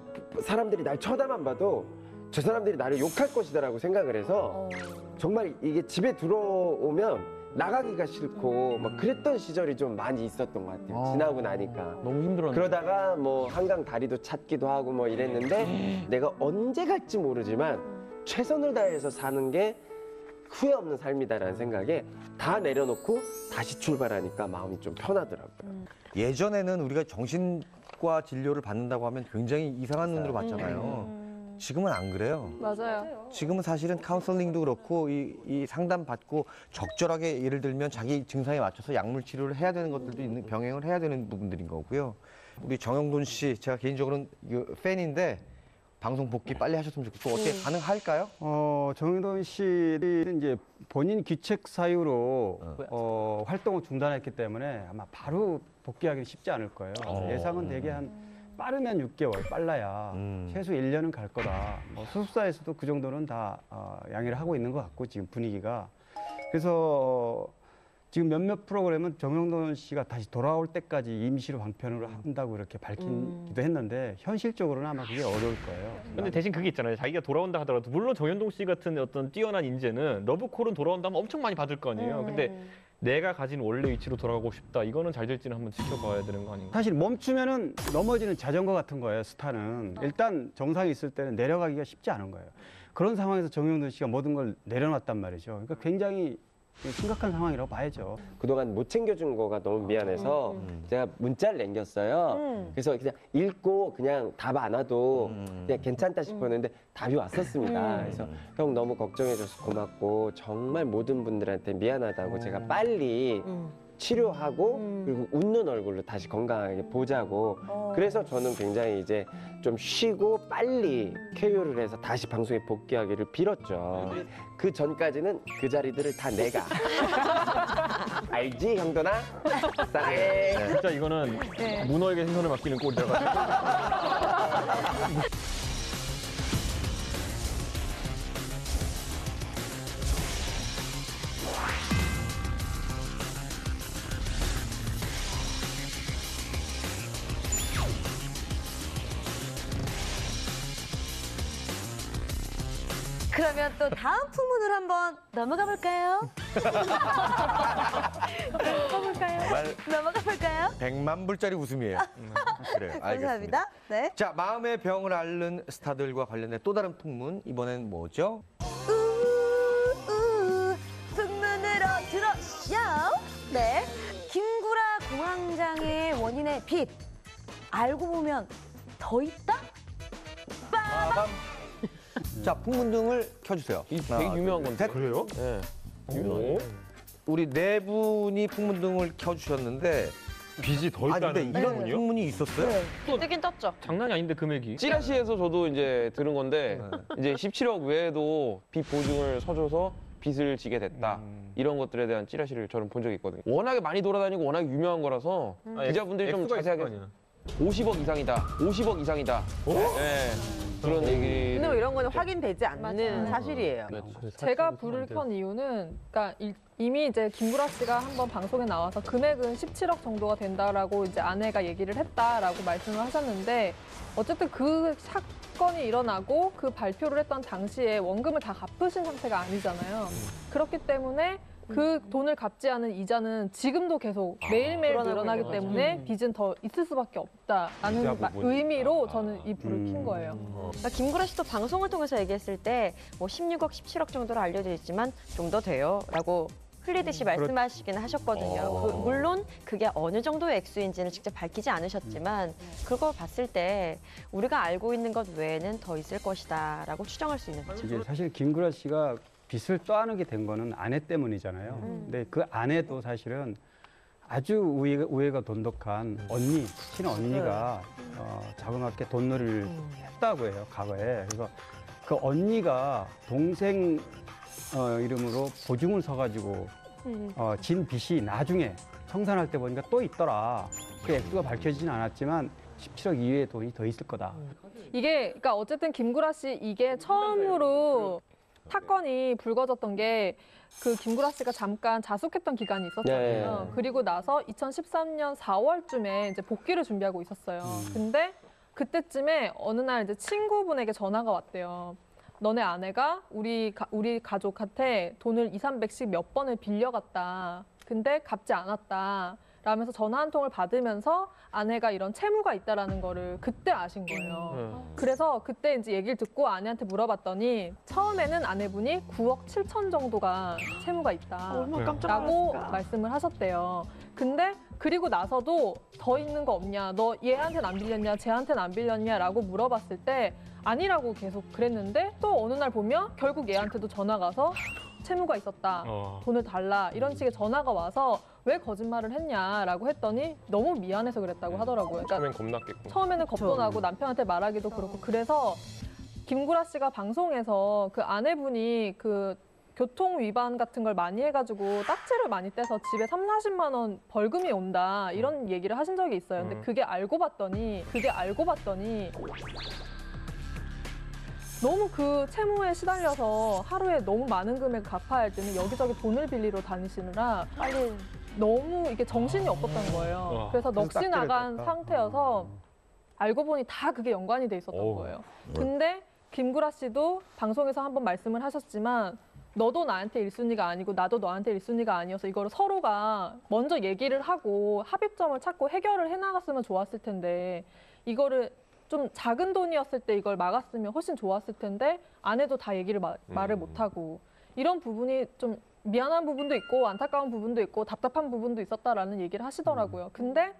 사람들이 날 쳐다만 봐도 저 사람들이 나를 욕할 것이다라고 생각을 해서 정말 이게 집에 들어오면 나가기가 싫고 막 그랬던 시절이 좀 많이 있었던 것 같아요. 지나고 나니까. 너무 힘들었네. 그러다가 뭐 한강 다리도 찾기도 하고 뭐 이랬는데 내가 언제 갈지 모르지만 최선을 다해서 사는 게 후회 없는 삶이다라는 생각에 다 내려놓고 다시 출발하니까 마음이 좀 편하더라고요. 예전에는 우리가 정신과 진료를 받는다고 하면 굉장히 이상한 눈으로 봤잖아요. 지금은 안 그래요. 맞아요. 지금은 사실은 카운슬링도 그렇고 이 상담 받고 적절하게 예를 들면 자기 증상에 맞춰서 약물 치료를 해야 되는 것들도 있는 병행을 해야 되는 부분들인 거고요. 우리 정영돈 씨 제가 개인적으로는 팬인데 방송 복귀 빨리 하셨으면 좋겠고 어떻게 가능할까요? 정영돈 씨는 이제 본인 귀책 사유로 활동을 중단했기 때문에 아마 바로 복귀하기는 쉽지 않을 거예요. 예상은 대개 한 빠르면 6개월, 빨라야 최소 1년은 갈 거다. 뭐 소속사에서도 그 정도는 다 양해를 하고 있는 것 같고 지금 분위기가. 그래서 지금 몇몇 프로그램은 정영돈 씨가 다시 돌아올 때까지 임시로 방편으로 한다고 이렇게 밝히기도 했는데 현실적으로는 아마 그게 어려울 거예요. 근데 대신 그게 있잖아요. 자기가 돌아온다 하더라도 물론 정현동 씨 같은 어떤 뛰어난 인재는 러브콜은 돌아온다면 엄청 많이 받을 거 아니에요. 근데 내가 가진 원래 위치로 돌아가고 싶다. 이거는 잘 될지는 한번 지켜봐야 되는 거 아닌가? 사실 멈추면은 넘어지는 자전거 같은 거예요, 스타는. 일단 정상이 있을 때는 내려가기가 쉽지 않은 거예요. 그런 상황에서 정영돈 씨가 모든 걸 내려놨단 말이죠. 그러니까 굉장히 심각한 상황이라고 봐야죠. 그동안 못 챙겨준 거가 너무 미안해서 제가 문자를 남겼어요. 그래서 그냥 읽고 그냥 답 안 와도 그냥 괜찮다 싶었는데 답이 왔었습니다. 그래서 형 너무 걱정해줘서 고맙고 정말 모든 분들한테 미안하다고 제가 빨리 치료하고 그리고 웃는 얼굴로 다시 건강하게 보자고. 그래서 저는 굉장히 이제 좀 쉬고 빨리 쾌유를 해서 다시 방송에 복귀하기를 빌었죠. 그 전까지는 그 자리들을 다 내가. 알지 형돈아? 사랑해. 진짜 이거는 문어에게 생선을 맡기는 꼴이라. 그러면 또 다음 풍문을 한번 넘어가 볼까요? 넘어가 볼까요? 100만 불짜리 웃음이에요. 그래요. 알겠습니다. 감사합니다. 네. 자, 마음의 병을 앓는 스타들과 관련된 또 다른 풍문 이번엔 뭐죠? 풍문으로 들어쇼. 네. 김구라 공황장애의 원인의 빛. 알고 보면 더 있다? 빠밤. 자, 풍문등을 켜주세요. 이 되게 유명한 건데. 그래요? 네. 유명해. 우리 네 분이 풍문등을 켜주셨는데 빚이 더 아니, 있다는 근데 이런 풍문이 있었어요? 뜨긴 떴죠. 장난이 아닌데 금액이. 찌라시에서 저도 이제 들은 건데 이제 17억 외에도 빚 보증을 서줘서 빚을 지게 됐다. 이런 것들에 대한 찌라시를 저는 본 적이 있거든요. 워낙에 많이 돌아다니고 워낙에 유명한 거라서 기자분들이 좀 자세하게 50억 이상이다. 50억 이상이다. 네. 그런 얘기. 근데 뭐 이런 거는 확인되지 않는 맞아요. 사실이에요. 제가 불을 켠 이유는 그러니까 이미 이제 김구라 씨가 한번 방송에 나와서 금액은 17억 정도가 된다라고 이제 아내가 얘기를 했다라고 말씀을 하셨는데 어쨌든 그 사건이 일어나고 그 발표를 했던 당시에 원금을 다 갚으신 상태가 아니잖아요. 그렇기 때문에 그 돈을 갚지 않은 이자는 지금도 계속 매일매일 늘어나기 때문에 빚은 더 있을 수밖에 없다라는 의미로 저는 이 불을 킨 거예요. 그러니까 김구라 씨도 방송을 통해서 얘기했을 때 뭐 16억, 17억 정도로 알려져 있지만 좀 더 돼요라고 흘리듯이 말씀하시긴 하셨거든요. 물론 그게 어느 정도의 액수인지는 직접 밝히지 않으셨지만 그걸 봤을 때 우리가 알고 있는 것 외에는 더 있을 것이다라고 추정할 수 있는 거죠. 이게 사실 김구라 씨가 빚을 떠안게 된 거는 아내 때문이잖아요. 근데 그 아내도 사실은 아주 우애가 돈독한 언니, 친언니가 자그맣게 돈놀이를 했다고 해요, 과거에. 그래서 그 언니가 동생 이름으로 보증을 서가지고 진 빚이 나중에 청산할 때 보니까 또 있더라. 그 액수가 밝혀지진 않았지만 17억 이외의 돈이 더 있을 거다. 이게 그러니까 어쨌든 김구라 씨 이게 처음으로 사건이 불거졌던 게 그 김구라 씨가 잠깐 자숙했던 기간이 있었잖아요. 네. 그리고 나서 2013년 4월쯤에 이제 복귀를 준비하고 있었어요. 근데 그때쯤에 어느 날 이제 친구분에게 전화가 왔대요. 너네 아내가 우리 가족한테 돈을 200~300씩 몇 번을 빌려갔다. 근데 갚지 않았다. 라면서 전화 한 통을 받으면서 아내가 이런 채무가 있다라는 거를 그때 아신 거예요. 그래서 그때 이제 얘기를 듣고 아내한테 물어봤더니 처음에는 아내분이 9억 7천 정도가 채무가 있다라고 말씀을 하셨대요. 근데 그리고 나서도 더 있는 거 없냐, 너 얘한테는 안 빌렸냐, 쟤한테는 안 빌렸냐라고 물어봤을 때 아니라고 계속 그랬는데 또 어느 날 보면 결국 얘한테도 전화가 와서 채무가 있었다, 돈을 달라 이런 식의 전화가 와서 왜 거짓말을 했냐라고 했더니 너무 미안해서 그랬다고 하더라고요. 그러니까 처음엔 겁났겠고. 처음에는 겁도 나고 남편한테 말하기도 그렇고 그래서 김구라 씨가 방송에서 그 아내분이 그 교통 위반 같은 걸 많이 해가지고 딱지를 많이 떼서 집에 30~40만 원 벌금이 온다 이런 얘기를 하신 적이 있어요. 근데 그게 알고 봤더니 너무 그 채무에 시달려서 하루에 너무 많은 금액을 갚아야 할 때는 여기저기 돈을 빌리러 다니시느라 빨리 너무 이게 정신이 없었던 거예요. 그래서 넋이 나간 상태여서 알고 보니 다 그게 연관이 돼 있었던 거예요. 근데 김구라 씨도 방송에서 한번 말씀을 하셨지만 너도 나한테 1순위가 아니고 나도 너한테 1순위가 아니어서 이거를 서로가 먼저 얘기를 하고 합의점을 찾고 해결을 해나갔으면 좋았을 텐데 이거를 좀 작은 돈이었을 때 이걸 막았으면 훨씬 좋았을 텐데 아내도 다 얘기를 말을 못하고 이런 부분이 좀 미안한 부분도 있고 안타까운 부분도 있고 답답한 부분도 있었다라는 얘기를 하시더라고요. 근데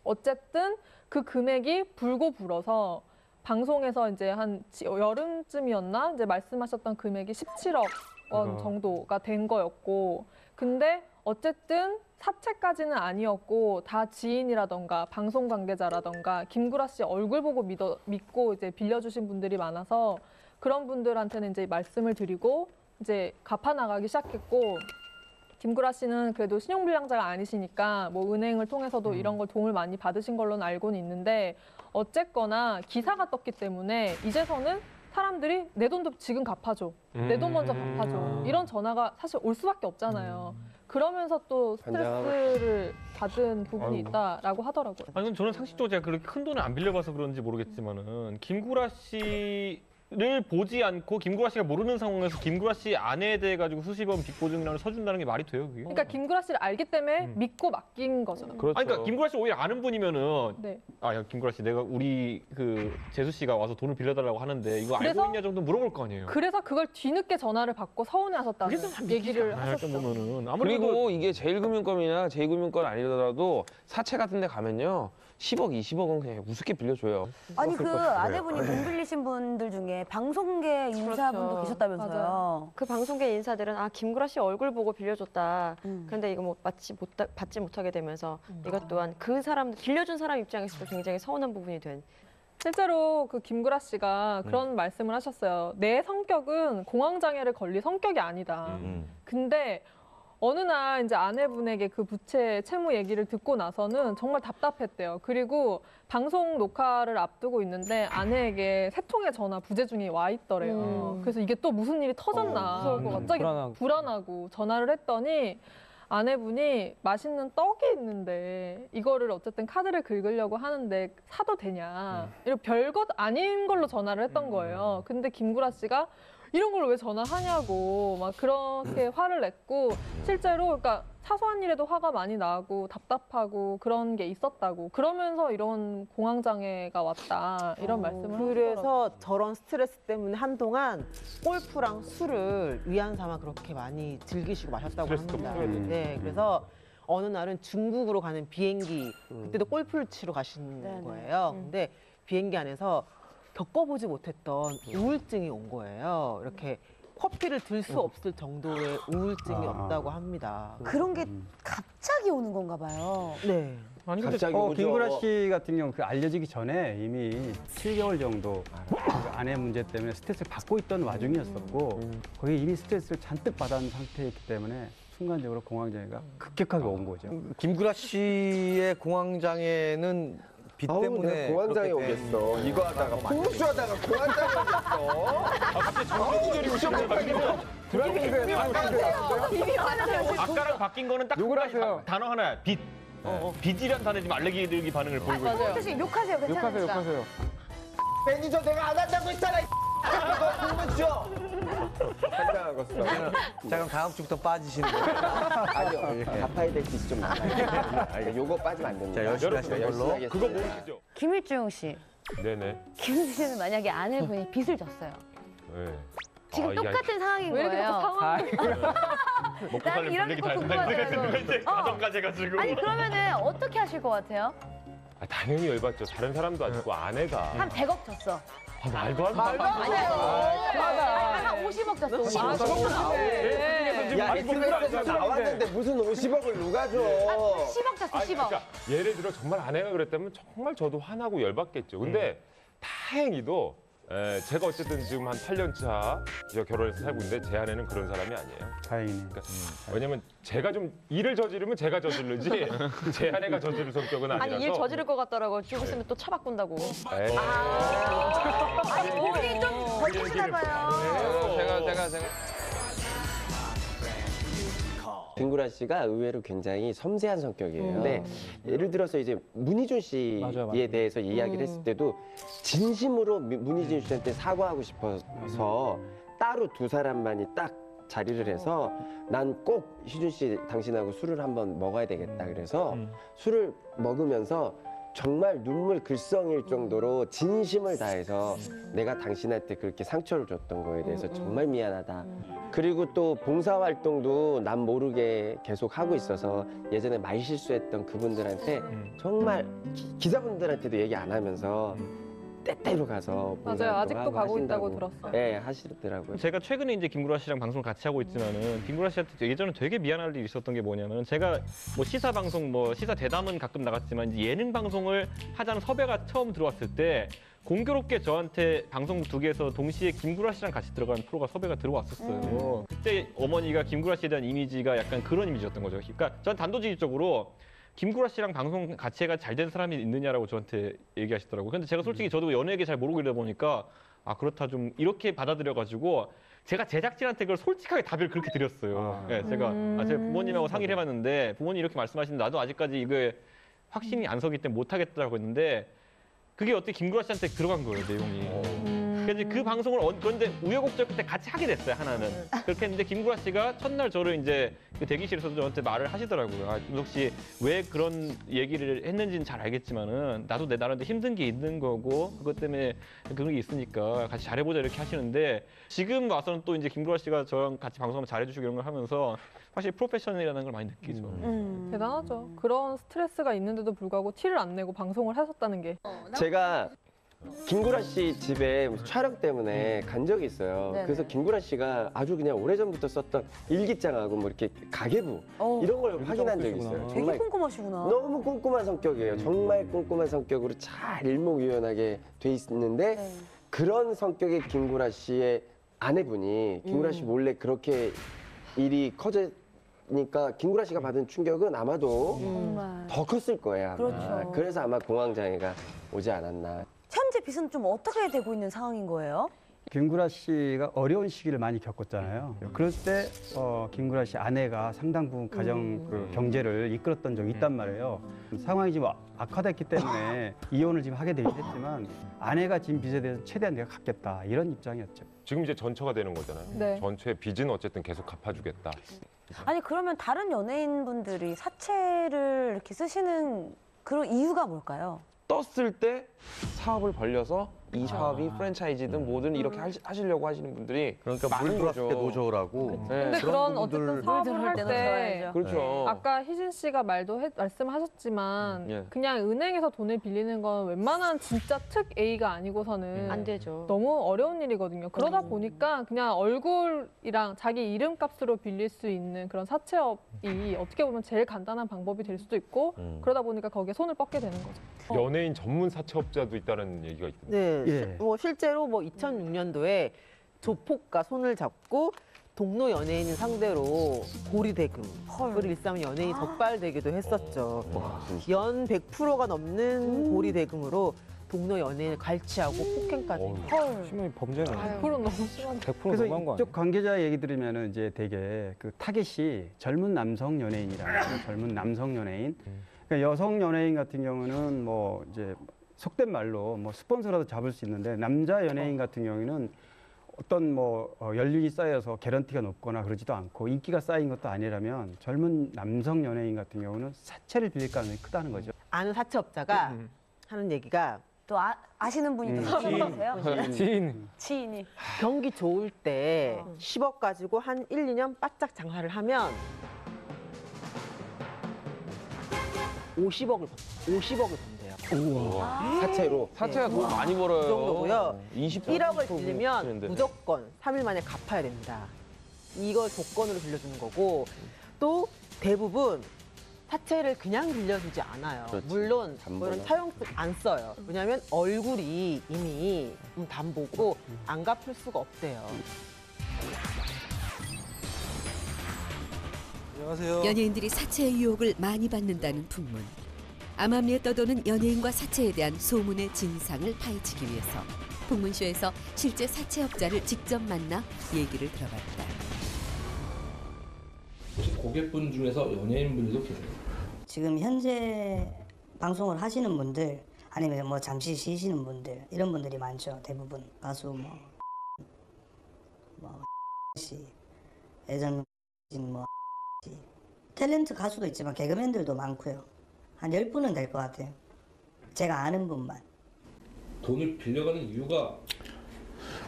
어쨌든 그 금액이 불고 불어서 방송에서 이제 한 여름쯤이었나 이제 말씀하셨던 금액이 17억 원 정도가 된 거였고 근데 어쨌든 사채까지는 아니었고 다 지인이라던가 방송 관계자라던가 김구라 씨 얼굴 보고 믿고 이제 빌려주신 분들이 많아서 그런 분들한테는 이제 말씀을 드리고 이제 갚아 나가기 시작했고 김구라 씨는 그래도 신용불량자가 아니시니까 뭐 은행을 통해서도 이런 걸 도움을 많이 받으신 걸로는 알고는 있는데 어쨌거나 기사가 떴기 때문에 이제서는 사람들이 내 돈도 지금 갚아줘. 내 돈 먼저 갚아줘. 이런 전화가 사실 올 수밖에 없잖아요. 그러면서 또 스트레스를 받은 부분이 있다라고 하더라고요. 아니, 저는 상식적으로 제가 그렇게 큰 돈을 안 빌려봐서 그런지 모르겠지만은 김구라 씨를 보지 않고 김구라 씨가 모르는 상황에서 김구라 씨 아내에 대해 가지고 수십원 빚보증이라는 서준다는 게 말이 돼요, 그게? 그러니까 김구라 씨를 알기 때문에 믿고 맡긴 거죠. 그렇죠. 아니, 그러니까 김구라 씨 오히려 아는 분이면은 네. 아, 야, 김구라 씨 내가 우리 그 재수 씨가 와서 돈을 빌려달라고 하는데 이거 알고 있냐 정도 물어볼 거 아니에요. 그래서 그걸 뒤늦게 전화를 받고 서운해하셨다는 얘기를 하셨죠. 보면은 그리고 이게 제1금융권이나 제2금융권 아니더라도 사채 같은 데 가면요. 10억, 20억은 그냥 우습게 빌려줘요. 아니 그 아내분이 돈 빌리신 분들 중에 방송계 인사분도 그렇죠. 계셨다면서요. 맞아요. 그 방송계 인사들은 아 김구라 씨 얼굴 보고 빌려줬다. 그런데 이거 뭐 받지 못하게 되면서 이것 또한 그 사람 빌려준 사람 입장에서도 굉장히 서운한 부분이 된. 실제로 그 김구라 씨가 그런 말씀을 하셨어요. 내 성격은 공황장애를 걸릴 성격이 아니다. 근데 어느 날 이제 아내분에게 그 부채 채무 얘기를 듣고 나서는 정말 답답했대요. 그리고 방송 녹화를 앞두고 있는데 아내에게 세 통의 전화 부재중이 와 있더래요. 그래서 이게 또 무슨 일이 터졌나 갑자기 불안하고 전화를 했더니 아내분이 맛있는 떡이 있는데 이거를 어쨌든 카드를 긁으려고 하는데 사도 되냐. 이런 별것 아닌 걸로 전화를 했던 거예요. 근데 김구라 씨가 이런 걸 왜 전화하냐고 막 그렇게 화를 냈고 실제로 그러니까 사소한 일에도 화가 많이 나고 답답하고 그런 게 있었다고 그러면서 이런 공황장애가 왔다 이런 말씀을 그래서 저런 스트레스 때문에 한동안 골프랑 술을 위안 삼아 그렇게 많이 즐기시고 마셨다고 합니다. 네, 그래서 어느 날은 중국으로 가는 비행기 그때도 골프를 치러 가신 거예요. 근데 비행기 안에서 겪어보지 못했던 우울증이 온 거예요. 이렇게 커피를 들 수 없을 정도의 우울증이 왔다고 합니다. 그런 게 갑자기 오는 건가 봐요. 네. 아니, 근데 김구라 씨 같은 경우 그 알려지기 전에 이미 7개월 정도 그 아내 문제 때문에 스트레스를 받고 있던 와중이었었고 거기 이미 스트레스를 잔뜩 받은 상태였기 때문에 순간적으로 공황장애가 급격하게 온 거죠. 김구라 씨의 공황장애는 비 때문에 공황장애 오겠어. 이거 하다가 공무수 하다가 공황장애 오겠어. 갑자기 정신 기절이 오셨는데 아까랑 바뀐 거는 딱 단어 하나야. 빚. 빚이란 단어에 지금 알레르기 들기 반응을 보이고 있어요. 사실 욕하세요. 괜찮으니까. 매니저 내가 안 한다고 했잖아. 이거 공무수. 환장하겠어. 자, 그럼 다음 주부터 빠지시는 거예요. 아니요. 갚아야 될 빚이 좀 많아요. 요거 빠지면 안 됩니다. 자, 열심히 하시는 걸로. 그거 모르시죠? 김일중 씨. 네네. 김일중 씨는 만약에 아내분이 빚을 졌어요. 네. 지금 똑같은 상황인 왜 이렇게 거예요. 상황이 먹고 살려면 이런 분위기 거 다 궁금하네요. 누가 이제 가정까지 해가지고. 아니 그러면은 어떻게 하실 것 같아요? 당연히 열받죠. 다른 사람도 아니고 아내가. 한 100억 졌어. 말도 안 돼. 한 50억 졌어. 50억. 야, SNS에서 나왔는데 무슨 50억을 누가 줘? 10억 졌어, 10억. 그러니까 예를 들어 정말 아내가 그랬다면 정말 저도 화나고 열받겠죠. 근데 다행히도 제가 어쨌든 지금 한 8년 차 결혼해서 살고 있는데 제 아내는 그런 사람이 아니에요. 다행이네. 그러니까 왜냐면 제가 좀 일을 저지르면 제가 저지르지 제 아내가 저지를 성격은 아니라서. 아니 일 저지를 것 같더라고. 좀 있으면 또 차 바꾼다고. 아니 몸이 좀 버티시나 봐요. 제가 김구라 씨가 의외로 굉장히 섬세한 성격이에요. 근데 예를 들어서 이제 문희준 씨에 대해서 이야기를 했을 때도 진심으로 문희준 씨한테 사과하고 싶어서 따로 두 사람만이 딱 자리를 해서 난 꼭 희준 씨 당신하고 술을 한번 먹어야 되겠다. 그래서 술을 먹으면서 정말 눈물 글썽일 정도로 진심을 다해서 내가 당신한테 그렇게 상처를 줬던 거에 대해서 정말 미안하다. 그리고 또 봉사활동도 남 모르게 계속 하고 있어서 예전에 말실수했던 그분들한테 정말 기자분들한테도 얘기 안 하면서 때때로 가서 맞아요. 아직도 가고 있다고 들었어요. 네, 하시더라고요. 제가 최근에 이제 김구라 씨랑 방송을 같이 하고 있지만은 김구라 씨한테 예전에 되게 미안할 일이 있었던 게 뭐냐면 제가 뭐 시사 방송 뭐 시사 대담은 가끔 나갔지만 이제 예능 방송을 하자는 섭외가 처음 들어왔을 때 공교롭게 저한테 방송 두 개에서 동시에 김구라 씨랑 같이 들어간 프로가 섭외가 들어왔었어요. 그때 어머니가 김구라 씨에 대한 이미지가 약간 그런 이미지였던 거죠. 그러니까 전 단도직입적으로 김구라 씨랑 방송 같이 해가 잘 된 사람이 있느냐라고 저한테 얘기하시더라고요. 근데 제가 솔직히 저도 연예 얘기 잘 모르고 이러다 보니까 아 그렇다 좀 이렇게 받아들여가지고 제가 제작진한테 그걸 솔직하게 답을 그렇게 드렸어요. 네, 제가 제 부모님하고 상의를 해봤는데 부모님 이렇게 말씀하시는데 나도 아직까지 이게 확신이 안 서기 때문에 못하겠다고 했는데 그게 어떻게 김구라 씨한테 들어간 거예요, 내용이. 그래서 그 방송을 그런데 우여곡절 끝에 같이 하게 됐어요, 하나는. 그렇게 했는데 김구라 씨가 첫날 저를 이제 그 대기실에서도 저한테 말을 하시더라고요. 아, 김석 씨 왜 그런 얘기를 했는지는 잘 알겠지만은 나도 내 나름대로 힘든 게 있는 거고 그것 때문에 그런 게 있으니까 같이 잘해보자 이렇게 하시는데 지금 와서는 또 이제 김구라 씨가 저랑 같이 방송하면 잘해주시고 이런 걸 하면서 사실 프로페셔널이라는 걸 많이 느끼죠. 대단하죠. 그런 스트레스가 있는데도 불구하고 티를 안 내고 방송을 하셨다는 게. 제가 김구라 씨 집에 무슨 촬영 때문에 간 적이 있어요. 네네. 그래서 김구라 씨가 아주 그냥 오래전부터 썼던 일기장하고 뭐 이렇게 가계부 이런 걸 확인한 적이 있어요. 되게 꼼꼼하시구나. 너무 꼼꼼한 성격이에요. 정말 꼼꼼한 성격으로 잘 일목요연하게 돼 있는데 그런 성격의 김구라 씨의 아내분이 김구라 씨 몰래 그렇게 일이 커져 그러니까 김구라 씨가 받은 충격은 아마도 더 컸을 거예요. 아마. 그렇죠. 그래서 아마 공황장애가 오지 않았나. 현재 빚은 좀 어떻게 되고 있는 상황인 거예요? 김구라 씨가 어려운 시기를 많이 겪었잖아요. 그럴 때 김구라 씨 아내가 상당 부분 가정 그 경제를 이끌었던 적이 있단 말이에요. 상황이 지금 악화됐기 때문에 이혼을 지금 하게 되긴 했지만 아내가 진 빚에 대해서 최대한 내가 갚겠다 이런 입장이었죠. 지금 이제 전처가 되는 거잖아요. 네. 전처의 빚은 어쨌든 계속 갚아주겠다. 아니 그러면 다른 연예인분들이 사채를 이렇게 쓰시는 그런 이유가 뭘까요? 떴을 때 사업을 벌려서 이 사업이 프랜차이즈든 뭐든 이렇게 하시려고 하시는 분들이 그러니까 많은 물 들어왔을 거죠. 때 노조라고. 네. 근데 그런 어쨌든 사업을 할 때 그렇죠. 아까 희진 씨가 말씀하셨지만 예. 그냥 은행에서 돈을 빌리는 건 웬만한 진짜 특 A가 아니고서는 안 되죠. 너무 어려운 일이거든요. 그러다 보니까 그냥 얼굴이랑 자기 이름값으로 빌릴 수 있는 그런 사채업이 어떻게 보면 제일 간단한 방법이 될 수도 있고 그러다 보니까 거기에 손을 뻗게 되는 거죠. 연예인 전문 사채업자도 있다는 얘기가 있던데. 네, 예. 뭐 실제로 뭐 2006년도에 조폭과 손을 잡고 동료 연예인을 상대로 고리대금을 일삼은 연예인이 적발되기도 했었죠. 연 100%가 넘는 고리대금으로 동료 연예인을 갈취하고 폭행까지. 심한 범죄네요. 100%는 너무 심한데. 100% 그래서 너무한 거 이쪽 아니에요? 관계자 얘기 들으면 이제 되게 그 타겟이 젊은 남성 연예인이라는 거죠. 젊은 남성 연예인. 그러니까 여성 연예인 같은 경우는 뭐 이제 속된 말로 뭐 스폰서라도 잡을 수 있는데 남자 연예인 같은 경우에는 어떤 뭐 연륜이 쌓여서 개런티가 높거나 그러지도 않고 인기가 쌓인 것도 아니라면 젊은 남성 연예인 같은 경우는 사채를 빌릴 가능성이 크다는 거죠. 아는 사채업자가 하는 얘기가 또 아시는 분이 또 계세요? 지인이. 경기 좋을 때 10억 가지고 한 1, 2년 바짝 장사를 하면 50억을 번대요. 사채로. 사채가 돈 많이 벌어요. 그 정도고요. 20% 1억을 빌리면 치는데. 무조건 3일 만에 갚아야 된다. 이걸 조건으로 빌려주는 거고 또 대부분 사채를 그냥 빌려주지 않아요. 그렇지. 물론 뭐 이런 담보나. 차용증 안 써요. 왜냐하면 얼굴이 이미 담보고 안 갚을 수가 없대요. 안녕하세요. 연예인들이 사채의 유혹을 많이 받는다는 풍문. 암암리에 떠도는 연예인과 사채에 대한 소문의 진상을 파헤치기 위해서 풍문쇼에서 실제 사채업자를 직접 만나 얘기를 들어봤다. 혹시 고객분 중에서 연예인분들도 계세요? 지금 현재 방송을 하시는 분들 아니면 뭐 잠시 쉬시는 분들 이런 분들이 많죠. 대부분 가수 씨, 예전 뭐 탤런트 가수도 있지만 개그맨들도 많고요. 한 10분은 될 것 같아요. 제가 아는 분만. 돈을 빌려가는 이유가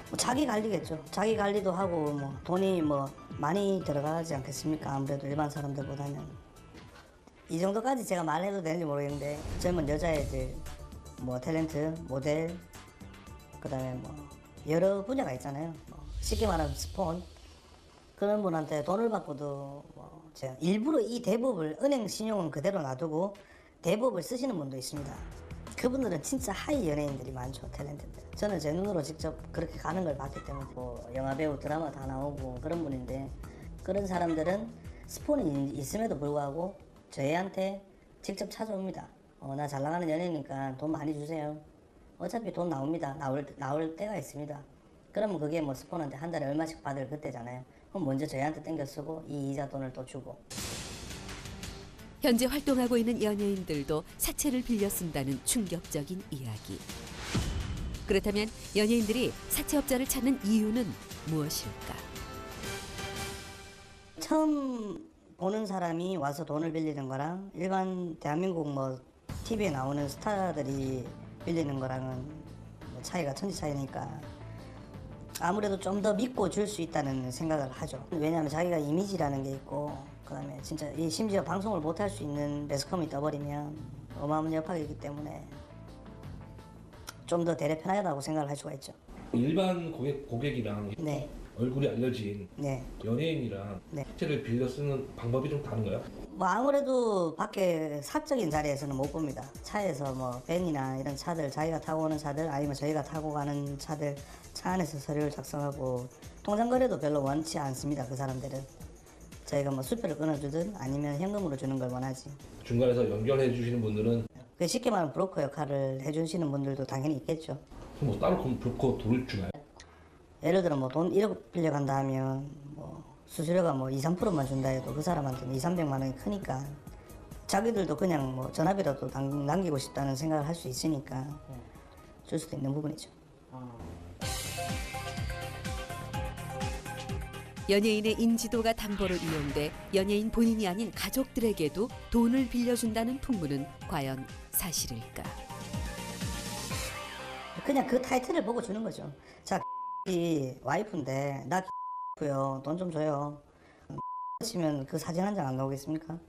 뭐 자기 관리겠죠. 자기 관리도 하고 뭐 돈이 뭐 많이 들어가지 않겠습니까? 아무래도 일반 사람들보다는. 이 정도까지 제가 말해도 되는지 모르겠는데 젊은 여자애들, 뭐 탤런트, 모델, 그다음에 뭐 여러 분야가 있잖아요. 뭐 쉽게 말하면 스폰 그런 분한테 돈을 받고도 뭐 제가 일부러 이 대법을 은행 신용은 그대로 놔두고 대법을 쓰시는 분도 있습니다. 그분들은 진짜 하이 연예인들이 많죠, 탤런트들. 저는 제 눈으로 직접 그렇게 가는 걸 봤기 때문에 뭐 영화배우 드라마 다 나오고 그런 분인데 그런 사람들은 스폰이 있음에도 불구하고 저희한테 직접 찾아옵니다. 나 잘 나가는 연예인이니까 돈 많이 주세요. 어차피 돈 나옵니다. 나올 때가 있습니다. 그러면 그게 뭐 스폰한테 한 달에 얼마씩 받을 그때잖아요. 그럼 먼저 저희한테 땡겨 쓰고 이 이자 돈을 또 주고. 현재 활동하고 있는 연예인들도 사채를 빌려 쓴다는 충격적인 이야기. 그렇다면 연예인들이 사채업자를 찾는 이유는 무엇일까? 처음 보는 사람이 와서 돈을 빌리는 거랑 일반 대한민국 뭐 TV에 나오는 스타들이 빌리는 거랑은 뭐 차이가 천지 차이니까 아무래도 좀 더 믿고 줄 수 있다는 생각을 하죠. 왜냐하면 자기가 이미지라는 게 있고 그다음에 진짜 심지어 방송을 못 할 수 있는 매스컴이 떠버리면 어마어마한 여파이기 때문에 좀 더 대래 편하다고 생각을 할 수가 있죠. 일반 고객이랑 네. 얼굴이 알려진 네. 연예인이랑 네. 사채를 빌려 쓰는 방법이 좀 다른가요? 뭐 아무래도 밖에 사적인 자리에서는 못 봅니다. 차에서 뭐 밴이나 이런 차들 자기가 타고 오는 차들 아니면 저희가 타고 가는 차들 차 안에서 서류를 작성하고 통장 거래도 별로 원치 않습니다. 그 사람들은 저희가 뭐 수표를 끊어주든 아니면 현금으로 주는 걸 원하지. 중간에서 연결해 주시는 분들은 그 쉽게 말하면 브로커 역할을 해주시는 분들도 당연히 있겠죠. 뭐 따로 그럼 브로커 돈을 주나요? 예를 들어 뭐 돈 1억 빌려간다 하면 뭐 수수료가 뭐 2, 3%만 준다 해도 그 사람한테는 2, 300만 원이 크니까 자기들도 그냥 뭐 전화비라도 남기고 싶다는 생각을 할 수 있으니까 줄 수도 있는 부분이죠. 연예인의 인지도가 담보로 이용돼 연예인 본인이 아닌 가족들에게도 돈을 빌려준다는 풍문은 과연 사실일까? 그냥 그 타이틀을 보고 주는 거죠. 자, 이 와이프인데 나 고요. 돈 좀 줘요. 치면 그 사진 한 장 안 나오겠습니까?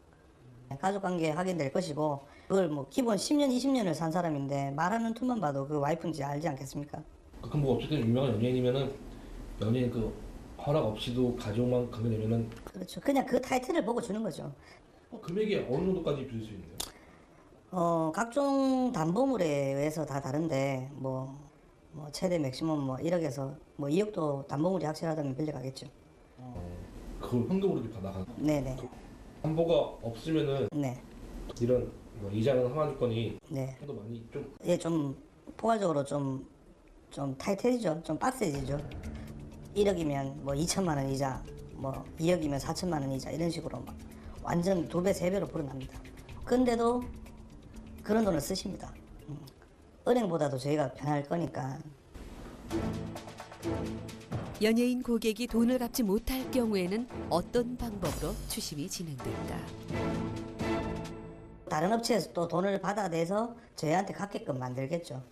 가족관계 확인될 것이고 그걸 뭐 기본 10년, 20년을 산 사람인데 말하는 툴만 봐도 그 와이프인지 알지 않겠습니까? 그럼 뭐 어쨌든 유명한 연예인이면은 연예인 그 허락 없이도 가족만 가게 되면은 그렇죠. 그냥 그 타이틀을 보고 주는 거죠. 금액이 어느 정도까지 빌릴 수 있나요? 각종 담보물에 의해서 다 다른데 뭐 최대 맥시멈 뭐 1억에서 뭐 2억도 담보물이 확실하다면 빌려가겠죠. 그걸 현금으로 이렇게 받아가. 네네. 담보가 없으면은 네. 이런 뭐 이자는 하나주권이 네. 도 많이 좀 예, 좀 포괄적으로 좀 타이틀이죠. 좀 빡세지죠. 1억이면 뭐 2천만 원 이자, 뭐 2억이면 4천만 원 이자 이런 식으로 막 완전 2배, 3배로 불어납니다. 근데도 그런 돈을 쓰십니다. 은행보다도 저희가 편할 거니까. 연예인 고객이 돈을 갚지 못할 경우에는 어떤 방법으로 추심이 진행될까? 다른 업체에서 또 돈을 받아내서 저희한테 갚게끔 만들겠죠.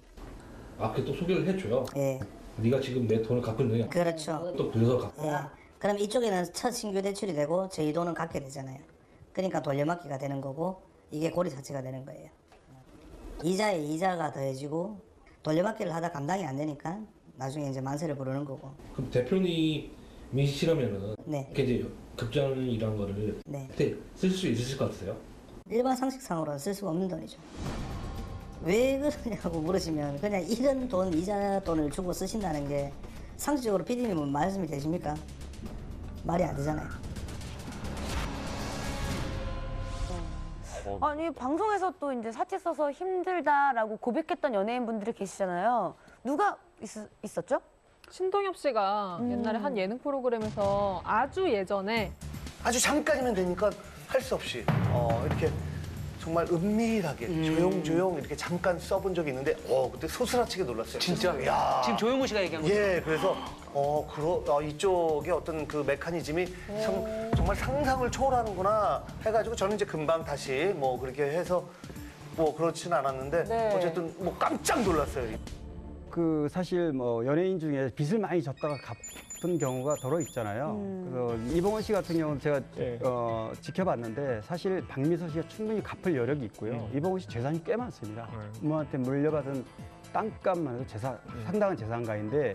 그게 또 소개를 해줘요. 예. 네가 지금 내 돈을 갚고 있느냐? 그렇죠. 또 빌려서 갚고. 예. 그럼 이쪽에는 첫 신규 대출이 되고 저희 돈은 갚게 되잖아요. 그러니까 돌려막기가 되는 거고 이게 고리 자체가 되는 거예요. 이자에 이자가 더해지고 돌려막기를 하다 감당이 안 되니까 나중에 이제 만세를 부르는 거고. 그럼 대표님이 싫으면은 네. 이렇게 이제 급장이란 거를 네. 그때 쓸 수 있으실 것 같으세요? 일반 상식상으로는 쓸 수가 없는 돈이죠. 왜 그러냐고 물으시면 그냥 이런 돈, 이자 돈을 주고 쓰신다는 게 상식적으로 PD님은 말씀이 되십니까? 말이 안 되잖아요. 아니 방송에서 또 이제 사채 써서 힘들다라고 고백했던 연예인분들이 계시잖아요. 누가 있었죠? 신동엽 씨가 옛날에 한 예능 프로그램에서 아주 예전에 아주 잠깐이면 되니까 할 수 없이 이렇게 정말 은밀하게 조용조용 이렇게 잠깐 써본 적이 있는데 그때 소스라치게 놀랐어요. 진짜? 야. 지금 조용호 씨가 얘기한 거죠? 예, 그래서 이쪽의 어떤 그 메커니즘이 정말 상상을 초월하는구나 해가지고 저는 이제 금방 다시 뭐 그렇게 해서 뭐 그렇지는 않았는데 네. 어쨌든 뭐 깜짝 놀랐어요. 그 사실 뭐 연예인 중에 빚을 많이 졌다가 갚은 경우가 더러 있잖아요. 그래서 이봉원 씨 같은 경우는 제가 지켜봤는데 사실 박미서 씨가 충분히 갚을 여력이 있고요. 이봉원 씨 재산이 꽤 많습니다. 부모한테 물려받은 땅값만 해도 상당한 재산가인데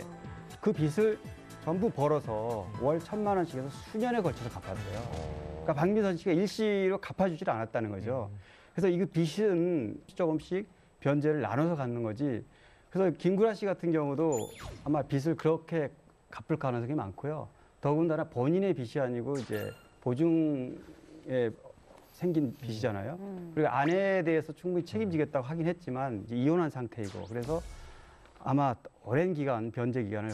그 빚을 전부 벌어서 월 1,000만 원씩 해서 수년에 걸쳐서 갚았어요. 그러니까 박미선 씨가 일시로 갚아주질 않았다는 거죠. 그래서 이 빚은 조금씩 변제를 나눠서 갖는 거지. 그래서 김구라 씨 같은 경우도 아마 빚을 그렇게 갚을 가능성이 많고요. 더군다나 본인의 빚이 아니고 이제 보증에 생긴 빚이잖아요. 그리고 아내에 대해서 충분히 책임지겠다고 하긴 했지만 이제 이혼한 상태이고 그래서 아마 오랜 기간 변제 기간을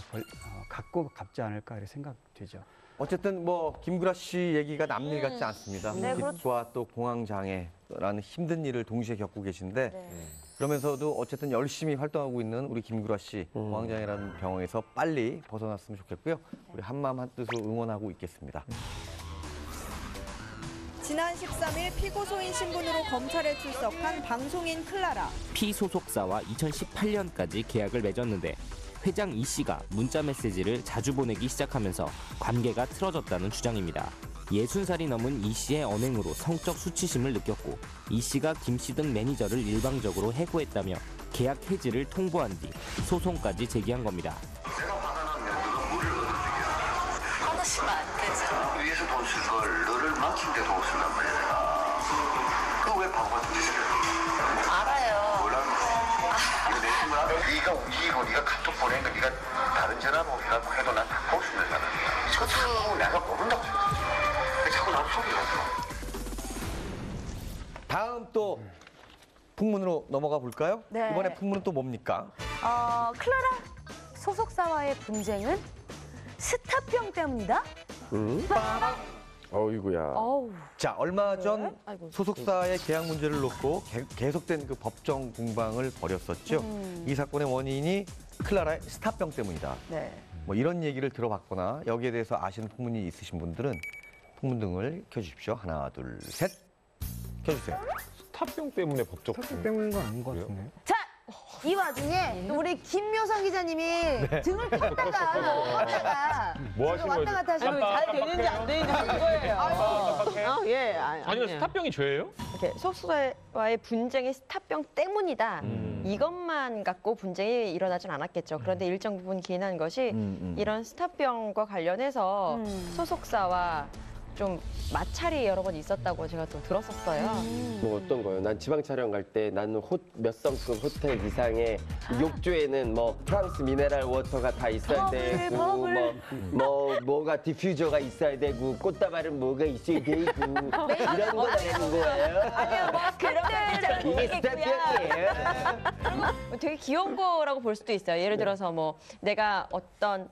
갖고 갚지 않을까 이렇게 생각되죠. 어쨌든 뭐 김구라 씨 얘기가 남일 같지 않습니다. 네, 빚과 또 공황장애라는 힘든 일을 동시에 겪고 계신데 그러면서도 어쨌든 열심히 활동하고 있는 우리 김구라 씨 공황장애라는 병에서 빨리 벗어났으면 좋겠고요. 우리 한마음 한뜻으로 응원하고 있겠습니다. 지난 13일 피고소인 신분으로 검찰에 출석한 방송인 클라라. 피소속사와 2018년까지 계약을 맺었는데 회장 이 씨가 문자 메시지를 자주 보내기 시작하면서 관계가 틀어졌다는 주장입니다. 60살이 넘은 이 씨의 언행으로 성적 수치심을 느꼈고 이 씨가 김 씨 등 매니저를 일방적으로 해고했다며 계약 해지를 통보한 뒤 소송까지 제기한 겁니다. 받으시면 안 되죠. 위에서 돈 쓸 걸 너를 막힌 데 돈 쓴단 말이야. 그거 왜 바보 같은 짓을 해? 알아요. 뭐라는 거야? 이거 내 생각? 네가 움직이고 네가 카톡 보낸 거 네가 다른 전화번호 해갖고 해도 난 다 볼 수 있는 사람이야. 저도 내가 모른다고 생각해. 자꾸 풍문으로 넘어가 볼까요? 네. 이번에 풍문은 또 뭡니까? 클라라 소속사와의 분쟁은 스타병 때문이다? 어이구야. 자, 얼마 전 소속사의 계약 문제를 놓고 계속된 그 법정 공방을 벌였었죠. 이 사건의 원인이 클라라의 스타병 때문이다. 네. 뭐 이런 얘기를 들어봤거나 여기에 대해서 아시는 풍문이 있으신 분들은 풍문등을 켜주십시오. 하나, 둘, 셋. 켜주세요. 스타병 때문에 법적 스타병 때문인 건 아닌 것 같은데요? 자, 이 와중에 우리 김묘성 기자님이 등을 폈다가 뭐 지금 하신 왔다 갔다 하시는 잘 되는지 안 되는지 이거예요. 예, 아니요, 스타병이 죄예요? 이렇게 소속사와의 분쟁이 스타병 때문이다. 이것만 갖고 분쟁이 일어나진 않았겠죠. 그런데 일정 부분 기인한 것이 이런 스타병과 관련해서 소속사와 좀 마찰이 여러 번 있었다고 제가 또 들었었어요. 뭐 어떤 거요? 난 지방 촬영 갈 때 나는 몇 성급 호텔 이상의 욕조에는 뭐 프랑스 미네랄 워터가 다 있어야 되고 뭐가 디퓨저가 있어야 되고 꽃다발은 뭐가 있어야 되고 이런 거 나가는 거예요? 아니요, 뭐 그런 거 이게 스타병이에요? 되게 귀여운 거라고 볼 수도 있어요. 예를 들어서 뭐 내가 어떤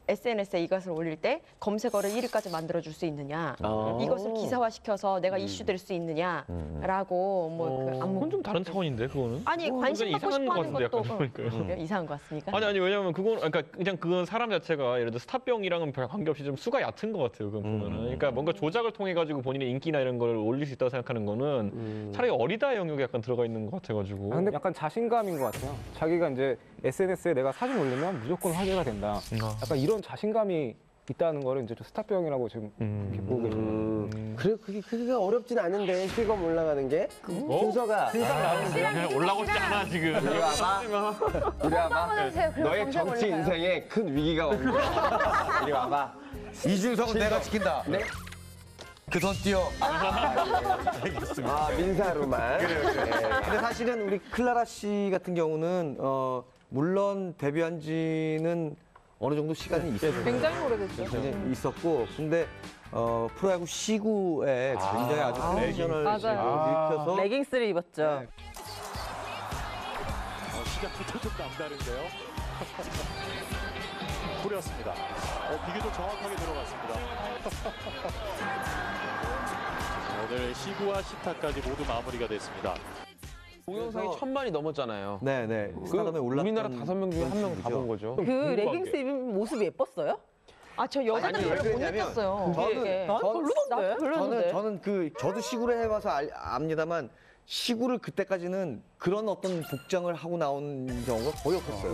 SNS에 이것을 올릴 때 검색어를 1위까지 만들어줄 수 있느냐, 이것을 기사화시켜서 내가 이슈될 수 있느냐라고 그 그건 좀 다른 차원인데 그거는. 아니 관심 받고 싶어 하는 것도 약간 이상한 것 같습니까? 아니 왜냐면 그냥 그건 사람 자체가 예를 들어 스타병이랑은 별 관계없이 좀 수가 얕은 것 같아요. 그건 보면은. 그러니까 뭔가 조작을 통해 가지고 본인의 인기나 이런 걸 올릴 수 있다고 생각하는 거는 차라리 어리다의 영역에 약간 들어가 있는 것 같아가지고. 근데 약간 자신감인 것 같아요. 자기가 이제 SNS에 내가 사진 올리면 무조건 화제가 된다. 약간 이런 자신감이 있다는 거를 이제 좀 스타병이라고 지금 이렇게 보고 계십니다. 그래, 그게 어렵진 않은데 실검 올라가는 게 순서가 그냥 올라오고 있지 않아 지금. 이리 와봐. 이리 와봐. 너의 정치 인생에 큰 위기가 온 거야. 이리 와봐. 이준석은 내가 지킨다. 네? 그 손 띄어. 알겠습니다. 민사로만. 그래. 근데 사실은 우리 클라라 씨 같은 경우는 물론 데뷔한 지는 어느 정도 시간이 있어요. 굉장히 오래됐죠. 굉장히 있었고, 근데 프로야구 시구에 굉장히 아주 컨디션을 일으켜서 레깅스를 입었죠. 시작부터 좀 남다른데요. 뿌렸습니다. 비교도 정확하게 들어갔습니다. 오늘 시구와 시타까지 모두 마무리가 됐습니다. 동영상이 1000만이 넘었잖아요. 네네. 우리나라 5명 중에 1명 다 본 거죠. 그 레깅스 입은 모습이 예뻤어요? 저 여자들 별로 못 느꼈어요. 저는 저도 시구를 해봐서 압니다만 시구를 그때까지는 그런 어떤 복장을 하고 나온 경우가 거의 없었어요.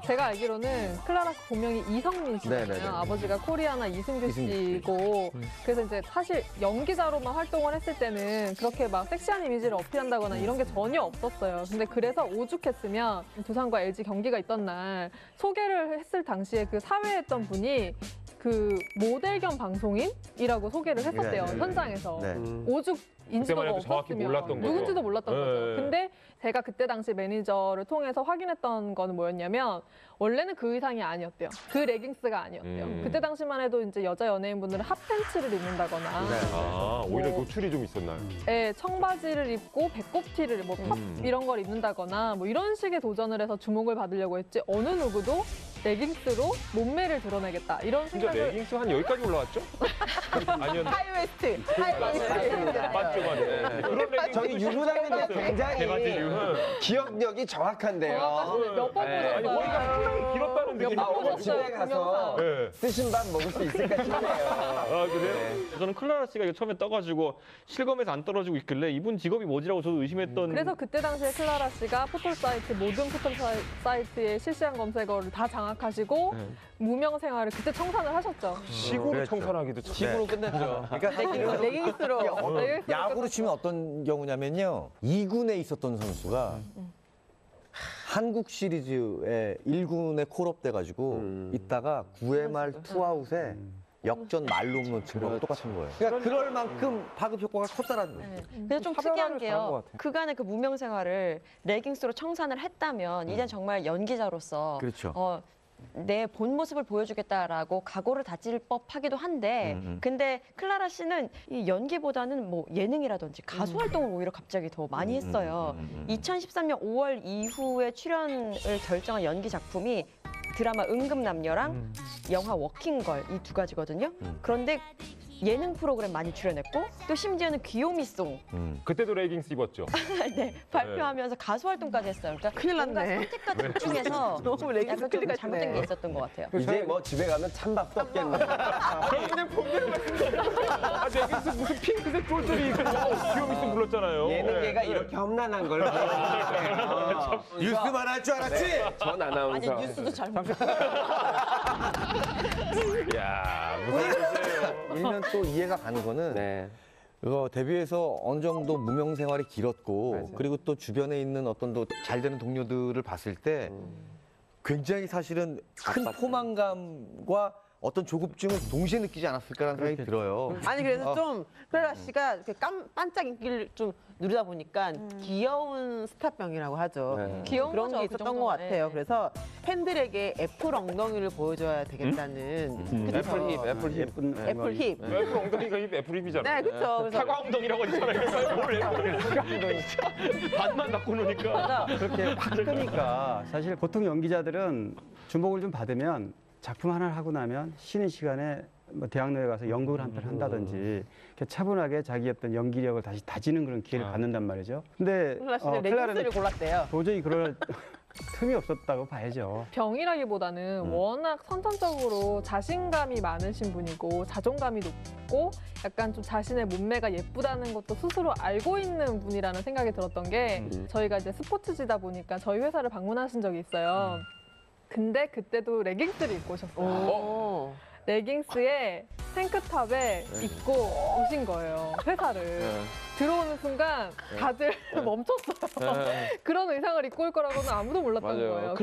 제가 알기로는 클라라 본명이 이성민 씨잖아요. 네네네. 아버지가 코리아나 이승규 씨고 그래서 이제 사실 연기자로만 활동을 했을 때는 그렇게 막 섹시한 이미지를 어필한다거나 이런 게 전혀 없었어요. 근데 그래서 오죽했으면 두산과 LG 경기가 있던 날 소개를 했을 당시에 그 사회했던 분이 그 모델 겸 방송인이라고 소개를 했었대요. 현장에서. 오죽 인지도가 없었으면 누군지도 몰랐던 거죠. 근데 제가 그때 당시 매니저를 통해서 확인했던 거는 뭐였냐면 원래는 그 의상이 아니었대요. 그 레깅스가 아니었대요. 그때 당시만 해도 이제 여자 연예인분들은 핫팬츠를 입는다거나 오히려 노출이 좀 있었나요? 네, 청바지를 입고 배꼽티를 팝 이런 걸 입는다거나 뭐 이런 식의 도전을 해서 주목을 받으려고 했지 어느 누구도 레깅스로 몸매를 드러내겠다 이런 진짜 생각을 레깅스 한 여기까지 올라왔죠? 아니요. 하이웨스트. 맞죠. 저기 유부남인데 굉장히 기억력이 정확한데요. 몇 번 보셨어요? 아니 머리가 상당히 길었다는 느낌이 집에 가서 쓰신 밥 먹을 수 있을까 싶네요. 그래요? 저는 클라라 씨가 이거 처음에 떠가지고 실검에서 안 떨어지고 있길래 이분 직업이 뭐지라고 저도 의심했던. 그래서 그때 당시에 클라라 씨가 포털 사이트 모든 포털 사이트의 실시간 검색어를 다 장악하시고 무명 생활을 그때 청산을 하셨죠. 시구로 청산하기도 시구로 끝냈죠. 그러니까 레깅스로. 야구로 치면 어떤 경우냐면요. 2군에 있었던 선수가 한국 시리즈에 1군에 콜업 돼가지고 있다가 9회 말 투아웃에 역전 말로 없는 친구랑 똑같은 거예요. 그러니까 그럴 만큼 파급 효과가 컸다라는 거예요. 근데 좀 특이한 게요. 그간의 그 무명 생활을 레깅스로 청산을 했다면 이제 정말 연기자로서 그렇죠. 내 본 모습을 보여주겠다라고 각오를 다질 법하기도 한데 근데 클라라 씨는 이 연기보다는 뭐 예능이라든지 가수 활동을 오히려 갑자기 더 많이 했어요. 2013년 5월 이후에 출연을 결정한 연기 작품이 드라마 응급남녀랑 영화 워킹걸 이 두 가지거든요. 그런데 예능 프로그램 많이 출연했고 또 심지어는 귀요미송 그때도 레깅스 입었죠. 네, 발표하면서 가수 활동까지 했어요. 그러니까 큰일 났네. 선택과 집중해서 약간 좀 잘못된 게 있었던 것 같아요. 이제 뭐 집에 가면 찬밥도 없겠네. 그냥 보기만 레깅스 무슨 핑크색 쫄쫄이 입고 귀요미스 불렀잖아요. 예능계가 이렇게 험난한 걸. 뉴스만 할 줄 알았지? 네, 전 아나운서. 아니 뉴스도 잘못. 야, 무슨 일면 또 이해가 가는 거는 그거 데뷔해서 어느 정도 무명 생활이 길었고 그리고 또 주변에 있는 어떤 또 잘 되는 동료들을 봤을 때 굉장히 사실은 큰 포만감과 어떤 조급증을 동시에 느끼지 않았을까라는 생각이 들어요. 아니 그래서 좀 클라라 씨가 이렇게 반짝 인기를 좀 누리다 보니까 귀여운 스타병이라고 하죠. 귀여운 그런 거죠, 게 그 있었던 정도는. 것 같아요. 그래서 팬들에게 애플 엉덩이를 보여줘야 되겠다는 그쵸? 애플 힙. 애플 힙. 애플 엉덩이가 애플 힙이잖아요. 네, 그렇죠. 그래서 사과 엉덩이라고 하잖아요. 뭘 애플을 사과 엉덩이. 반만 닫고 노니까. 그렇게 팍 뜨니까 사실 보통 연기자들은 주목을 좀 받으면 작품 하나를 하고 나면 쉬는 시간에 뭐 대학로에 가서 연극을 한 편 한다든지 이렇게 차분하게 자기 어떤 연기력을 다시 다지는 그런 기회를 갖는단 말이죠. 근데 클라라 씨는 레깅스를 골랐대요. 도저히 그럴 틈이 없었다고 봐야죠. 병이라기보다는 워낙 선천적으로 자신감이 많으신 분이고 자존감이 높고 약간 좀 자신의 몸매가 예쁘다는 것도 스스로 알고 있는 분이라는 생각이 들었던 게 저희가 이제 스포츠지다 보니까 저희 회사를 방문하신 적이 있어요. 근데 그때도 레깅스를 입고 오셨어요. 레깅스에 탱크탑에 입고 오신 거예요, 회사를. 들어오는 순간 다들 멈췄어요. 그런 의상을 입고 올 거라고는 아무도 몰랐던 거예요.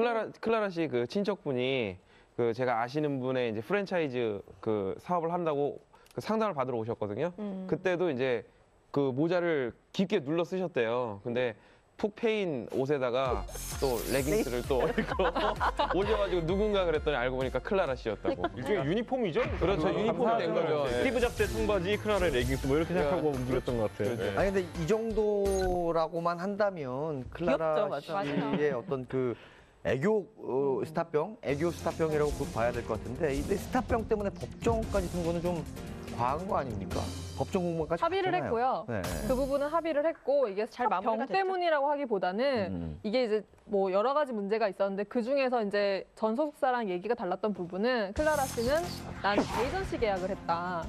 클라라 씨 그 친척분이 그 제가 아시는 분의 이제 프랜차이즈 그 사업을 한다고 그 상담을 받으러 오셨거든요. 그때도 이제 그 모자를 깊게 눌러 쓰셨대요. 근데 푹 패인 옷에다가 또 레깅스를 또 입고 오셔가지고 누군가 그랬더니 알고 보니까 클라라 씨였다고. 일종의 유니폼이죠? 그렇죠. 유니폼이 된 거죠. 스티브 잡스의 청바지, 클라라의 레깅스 뭐 이렇게 생각하고 움직였던 것 같아요. 아니 근데 이 정도라고만 한다면 클라라 귀엽죠, 씨의 어떤 그 애교 스타병이라고 봐야 될 것 같은데 이 스타병 때문에 법정까지 쓴 거는 좀 과한 거 아닙니까? 법정 공방까지 합의를 갔잖아요. 했고요. 네. 그 부분은 합의를 했고 이게 잘 마무리가 병 됐죠. 때문이라고 하기보다는 이게 이제 뭐 여러 가지 문제가 있었는데 그 중에서 이제 전 소속사랑 얘기가 달랐던 부분은 클라라 씨는 나는 에이전시 계약을 했다.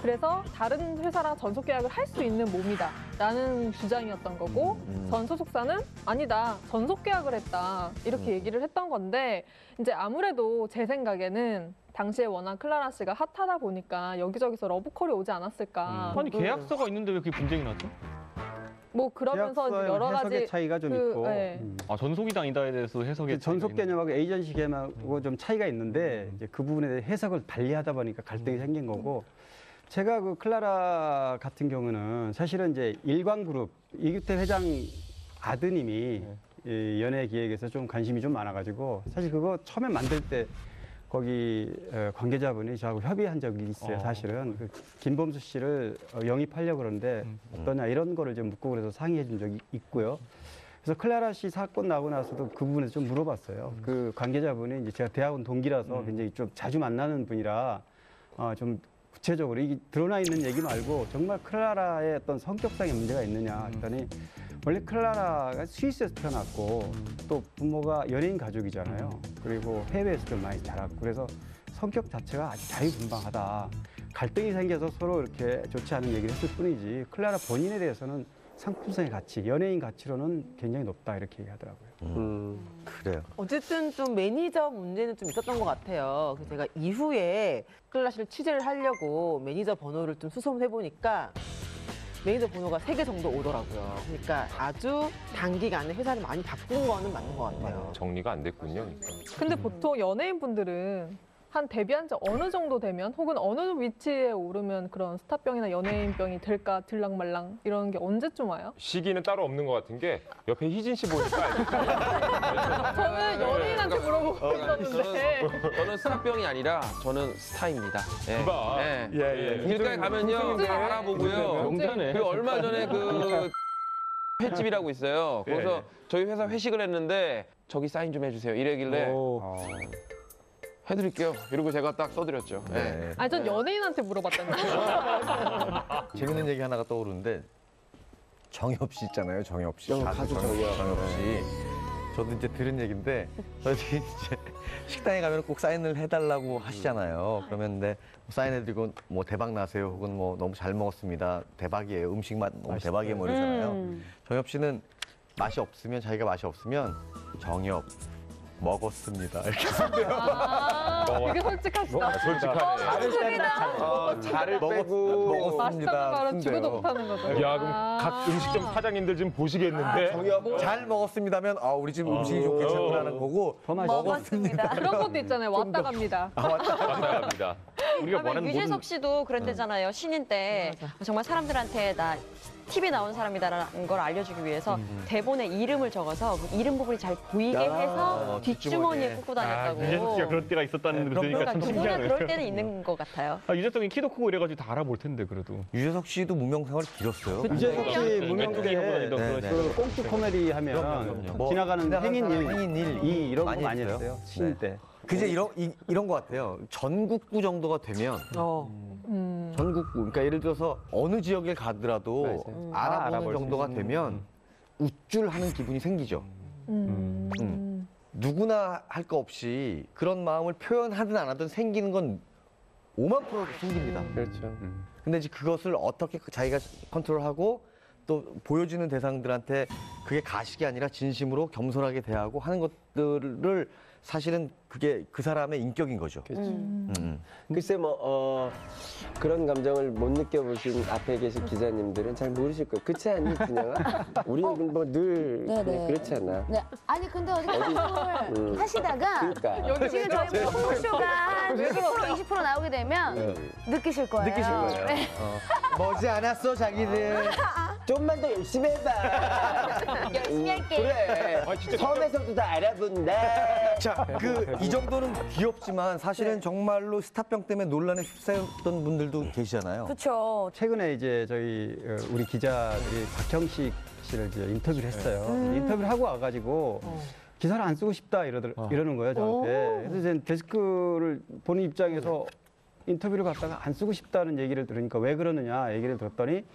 그래서 다른 회사랑 전속 계약을 할 수 있는 몸이다라는 주장이었던 거고 전 소속사는 아니다 전속 계약을 했다 이렇게 얘기를 했던 건데 이제 아무래도 제 생각에는 당시에 워낙 클라라 씨가 핫하다 보니까 여기저기서 러브콜이 오지 않았을까. 아니 계약서가 있는데 왜 그게 분쟁이 나죠? 뭐 그러면서 이제 여러 해석의 가지 차이가 좀 있고 아 전속이다 아니다에 대해서 해석의 전속 개념하고 에이전시 개념하고 좀 차이가 있는데 이제 그 부분에 대해 해석을 달리하다 보니까 갈등이 생긴 거고 제가 그 클라라 같은 경우는 사실은 이제 일광그룹 이규태 회장 아드님이 이 연예기획에서 좀 관심이 좀 많아가지고 사실 그거 처음에 만들 때 거기 관계자분이 저하고 협의한 적이 있어요. 사실은 그 김범수 씨를 영입하려고 그러는데 어떠냐 이런 거를 좀 묻고 그래서 상의해 준 적이 있고요. 그래서 클라라 씨 사건 나고 나서도 그 부분에서 좀 물어봤어요. 그 관계자분이 이제 제가 대학원 동기라서 굉장히 좀 자주 만나는 분이라 좀 구체적으로 이게 드러나 있는 얘기 말고 정말 클라라의 어떤 성격상의 문제가 있느냐 했더니 원래 클라라가 스위스에서 태어났고 또 부모가 연예인 가족이잖아요. 그리고 해외에서 좀 많이 자랐고 그래서 성격 자체가 아주 자유분방하다. 갈등이 생겨서 서로 이렇게 좋지 않은 얘기를 했을 뿐이지 클라라 본인에 대해서는 상품성의 가치, 연예인 가치로는 굉장히 높다 이렇게 얘기하더라고요. 그래요. 어쨌든 좀 매니저 문제는 좀 있었던 것 같아요. 그래서 제가 이후에 클라라 씨를 취재를 하려고 매니저 번호를 좀 수소문해 보니까 매니저 번호가 3개 정도 오더라고요. 그러니까 아주 단기간에 회사를 많이 바꾼 거는 맞는 것 같아요. 정리가 안 됐군요. 근데 보통 연예인분들은 한 데뷔한 지 어느 정도 되면 혹은 어느 위치에 오르면 그런 스타병이나 연예인병이 될까 들랑말랑 이런 게 언제쯤 와요? 시기는 따로 없는 것 같은 게 옆에 희진 씨 보니까 저는 연예인한테 물어보고 있었는데 저는 스타병이 아니라 저는 스타입니다. 예. 이봐. 예. 예. 길가에 가면요 공정해. 다 알아보고요. 공정해. 그리고 얼마 전에 그 횟집이라고 있어요. 거기서 예. 저희 회사 회식을 했는데 저기 사인 좀 해주세요. 이래길래 해드릴게요. 이러고 제가 딱 써드렸죠. 예. 아니 전 연예인한테 물어봤다니까요. 재밌는 얘기 하나가 떠오르는데 정엽 씨 있잖아요. 정엽 씨. 가수 정엽. 정엽 씨. 저도 이제 들은 얘기인데 저희 이제 식당에 가면 꼭 사인을 해달라고 하시잖아요. 그러면 근데 사인해드리고 뭐 대박 나세요 혹은 뭐 너무 잘 먹었습니다. 대박이에요. 음식 맛 너무 대박이에요. 뭐 이러잖아요. 정엽 씨는 맛이 없으면 자기가 맛이 없으면 정엽 먹었습니다. 이렇게 쓴대요. 되게 솔직하시다. 솔직하네. 자를 빼고 맛있다는 말은 주고도 못하는 거죠. 야, 그럼 각 음식점 사장님들 지금 보시겠는데? 잘 먹었습니다면 우리 집 음식이 좀 괜찮구나는 거고 먹었습니다. 그런 것도 있잖아요. 왔다 갑니다. 왔다 갑니다. 우리가 원하는 유재석 씨도 그랬대잖아요. 신인 때 정말 사람들한테 나 TV 나온 사람이다라는 걸 알려주기 위해서 대본에 이름을 적어서 그 이름 부분이 잘 보이게 해서 뒷주머니에 꽂고 다녔다고. 유재석 씨가 그런 때가 있었다는 거 들으니까 참 누구나 신기하네요. 그럴 때는 있는 것 같아요. 유재석이 키도 크고 이래가지고 다 알아볼 텐데 그래도. 유재석 씨도 무명 생활이 길었어요. 유재석 씨 무명 왼쪽에 하고 때 다니던 그런 그 꽁트 코미디 하면 뭐 지나가는 행인 일, 이 이런 거 많이 많이 했어요. 했어요. 신인 때. 그제 이런 것 같아요. 전국구 정도가 되면 전국구. 그러니까 예를 들어서 어느 지역에 가더라도 알아보는 알아볼 수 정도가 되면 우쭐하는 기분이 생기죠. 누구나 할 거 없이 그런 마음을 표현하든 안 하든 생기는 건 5만 프로 생깁니다. 그렇죠. 근데 이제 그것을 어떻게 자기가 컨트롤하고 또 보여주는 대상들한테 그게 가식이 아니라 진심으로 겸손하게 대하고 하는 것들을 사실은 그게 그 사람의 인격인 거죠. 글쎄 뭐 그런 감정을 못 느껴보신 앞에 계신 기자님들은 잘 모르실 거예요. 그렇지 않니, 진영아? 우리는 뭐 늘 그렇잖아. 네. 아니 근데 어디 방송을 하시다가 그러니까. 지금 저희 홍쇼가 한 10% 20% 나오게 되면 느끼실 거예요. 느끼실 거예요. 네. 머지 않았어 자기들. 좀만 더 열심히 해봐. 열심히 할게. 그래. 섬에서도 다 알아본다. 자, 이 정도는 귀엽지만 사실은 정말로 스타병 때문에 논란에 휩싸였던 분들도 계시잖아요. 그렇죠. 최근에 이제 저희 우리 기자들이 박형식 씨를 이제 인터뷰를 했어요. 인터뷰를 하고 와가지고 기사를 안 쓰고 싶다 이러는 거예요 저한테. 그래서 이제 데스크를 보는 입장에서 인터뷰를 갖다가 안 쓰고 싶다는 얘기를 들으니까 왜 그러느냐 얘기를 들었더니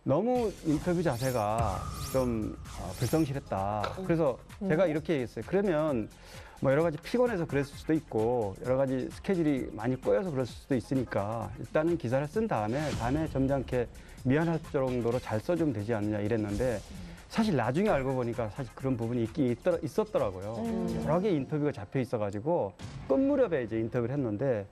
너무 인터뷰 자세가 좀 불성실했다. 그래서 제가 이렇게 얘기했어요. 그러면 뭐 여러 가지 피곤해서 그랬을 수도 있고 여러 가지 스케줄이 많이 꼬여서 그랬을 수도 있으니까 일단은 기사를 쓴 다음에 점잖게 미안할 정도로 잘 써주면 되지 않느냐 이랬는데 사실 나중에 알고 보니까 사실 그런 부분이 있긴 있었더라고요. 여러 개의 인터뷰가 잡혀 있어가지고 끝 무렵에 이제 인터뷰를 했는데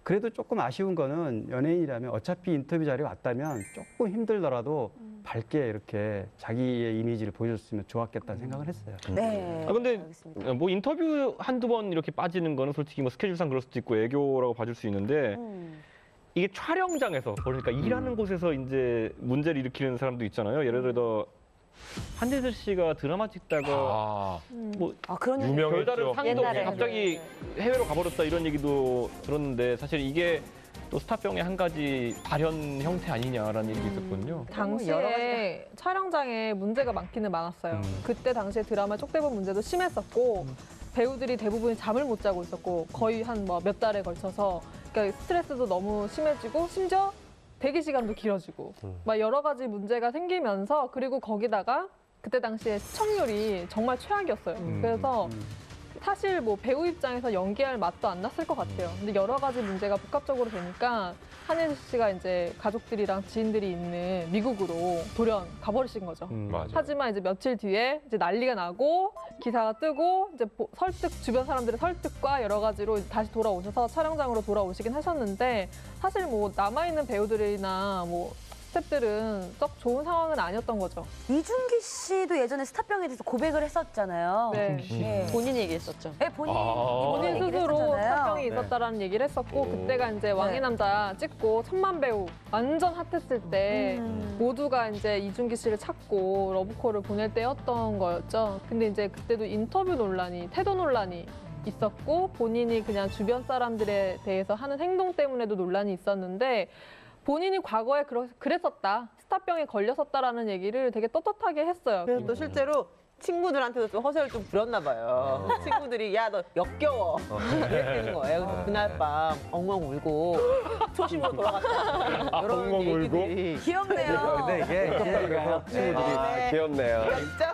그래도 조금 아쉬운 거는 연예인이라면 어차피 인터뷰 자리에 왔다면 조금 힘들더라도 밝게 이렇게 자기의 이미지를 보여줬으면 좋았겠다는 생각을 했어요. 네. 근데 뭐 인터뷰 한두 번 이렇게 빠지는 거는 솔직히 뭐 스케줄상 그럴 수도 있고 애교라고 봐줄 수 있는데 이게 촬영장에서 그러니까 일하는 곳에서 이제 문제를 일으키는 사람도 있잖아요. 예를 들어 한대슬 씨가 드라마 찍다가 그런 유명했죠. 별다른 상도 없이 옛날에. 갑자기 해외로 가버렸다 이런 얘기도 들었는데 사실 이게 또 스타병의 한 가지 발현 형태 아니냐라는 얘기가 있었거든요. 당시에 촬영장에 문제가 많기는 많았어요. 그때 당시에 드라마 쪽대본 문제도 심했었고 배우들이 대부분이 잠을 못 자고 있었고 거의 한 몇 달에 걸쳐서 그러니까 스트레스도 너무 심해지고 심지어 대기 시간도 길어지고 막 여러 가지 문제가 생기면서 그리고 거기다가 그때 당시에 시청률이 정말 최악이었어요. 그래서 사실 뭐 배우 입장에서 연기할 맛도 안 났을 것 같아요. 근데 여러 가지 문제가 복합적으로 되니까 한혜슬 씨가 이제 가족들이랑 지인들이 있는 미국으로 돌연 가버리신 거죠. 맞아. 하지만 이제 며칠 뒤에 이제 난리가 나고 기사가 뜨고 이제 주변 사람들의 설득과 여러 가지로 다시 돌아오셔서 촬영장으로 돌아오시긴 하셨는데 사실 뭐 남아있는 배우들이나 뭐 스태프들은 썩 좋은 상황은 아니었던 거죠. 이준기 씨도 예전에 스타병에 대해서 고백을 했었잖아요. 네. 네. 본인이 얘기했었죠. 네, 본인 스스로 했었잖아요. 스타병이 있었다라는 얘기를 했었고 그때가 이제 왕의 남자 찍고 천만 배우 완전 핫했을 때 모두가 이제 이준기 씨를 찾고 러브콜을 보낼 때였던 거였죠. 근데 이제 그때도 인터뷰 논란이, 태도 논란이 있었고 본인이 그냥 주변 사람들에 대해서 하는 행동 때문에도 논란이 있었는데 본인이 과거에 그랬었다, 스타병에 걸렸었다라는 얘기를 되게 떳떳하게 했어요. 그래서 또 실제로 친구들한테도 좀 허세를 좀 부렸나 봐요. 친구들이 야 너 역겨워 그랬다는 거예요. 그래서 그날 밤 엉엉 울고 초심으로 돌아갔다. 이런 얘기들이 귀엽네요. 근데 이게 귀엽네요.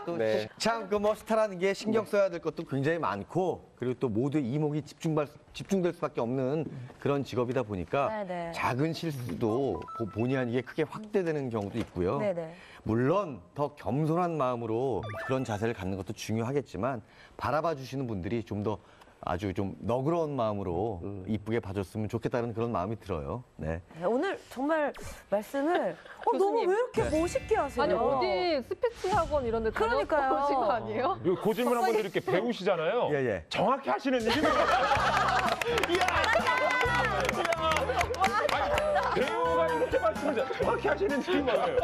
또 네. 참 그 뭐 스타라는 게 신경 써야 될 것도 굉장히 많고 그리고 또 모두의 이목이 집중될 수밖에 없는 그런 직업이다 보니까 네네. 작은 실수도 본의 아니게 크게 확대되는 경우도 있고요. 네네. 물론 더 겸손한 마음으로 그런 자세를 갖는 것도 중요하겠지만 바라봐 주시는 분들이 좀 더 아주 좀 너그러운 마음으로 이쁘게 봐줬으면 좋겠다는 그런 마음이 들어요. 네. 네, 오늘 정말 말씀을 너무 왜 이렇게 멋있게 하세요? 아니 어디 스피치 학원 이런 데 그러니까요. 다녀오신 거 아니에요? 이거 고질문 한 번 이렇게 배우시잖아요. 예. 정확히 하시는 일이네요. 아니, 배우가 이렇게 말씀을 정확히 하시는 일인 거예요.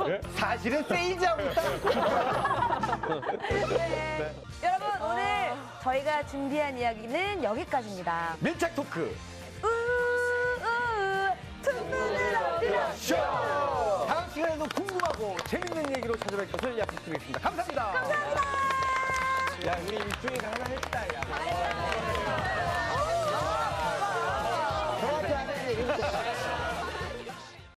예? 사실은 세이지하고 있다. 네. 여러분 오늘 저희가 준비한 이야기는 여기까지입니다. 밀착 토크 쇼! 다음 시간에도 궁금하고 재밌는 얘기로 찾아뵐 것을 약속드리겠습니다. 감사합니다. 감사합니다. 야, 우리 일종의 하나 했다, 야.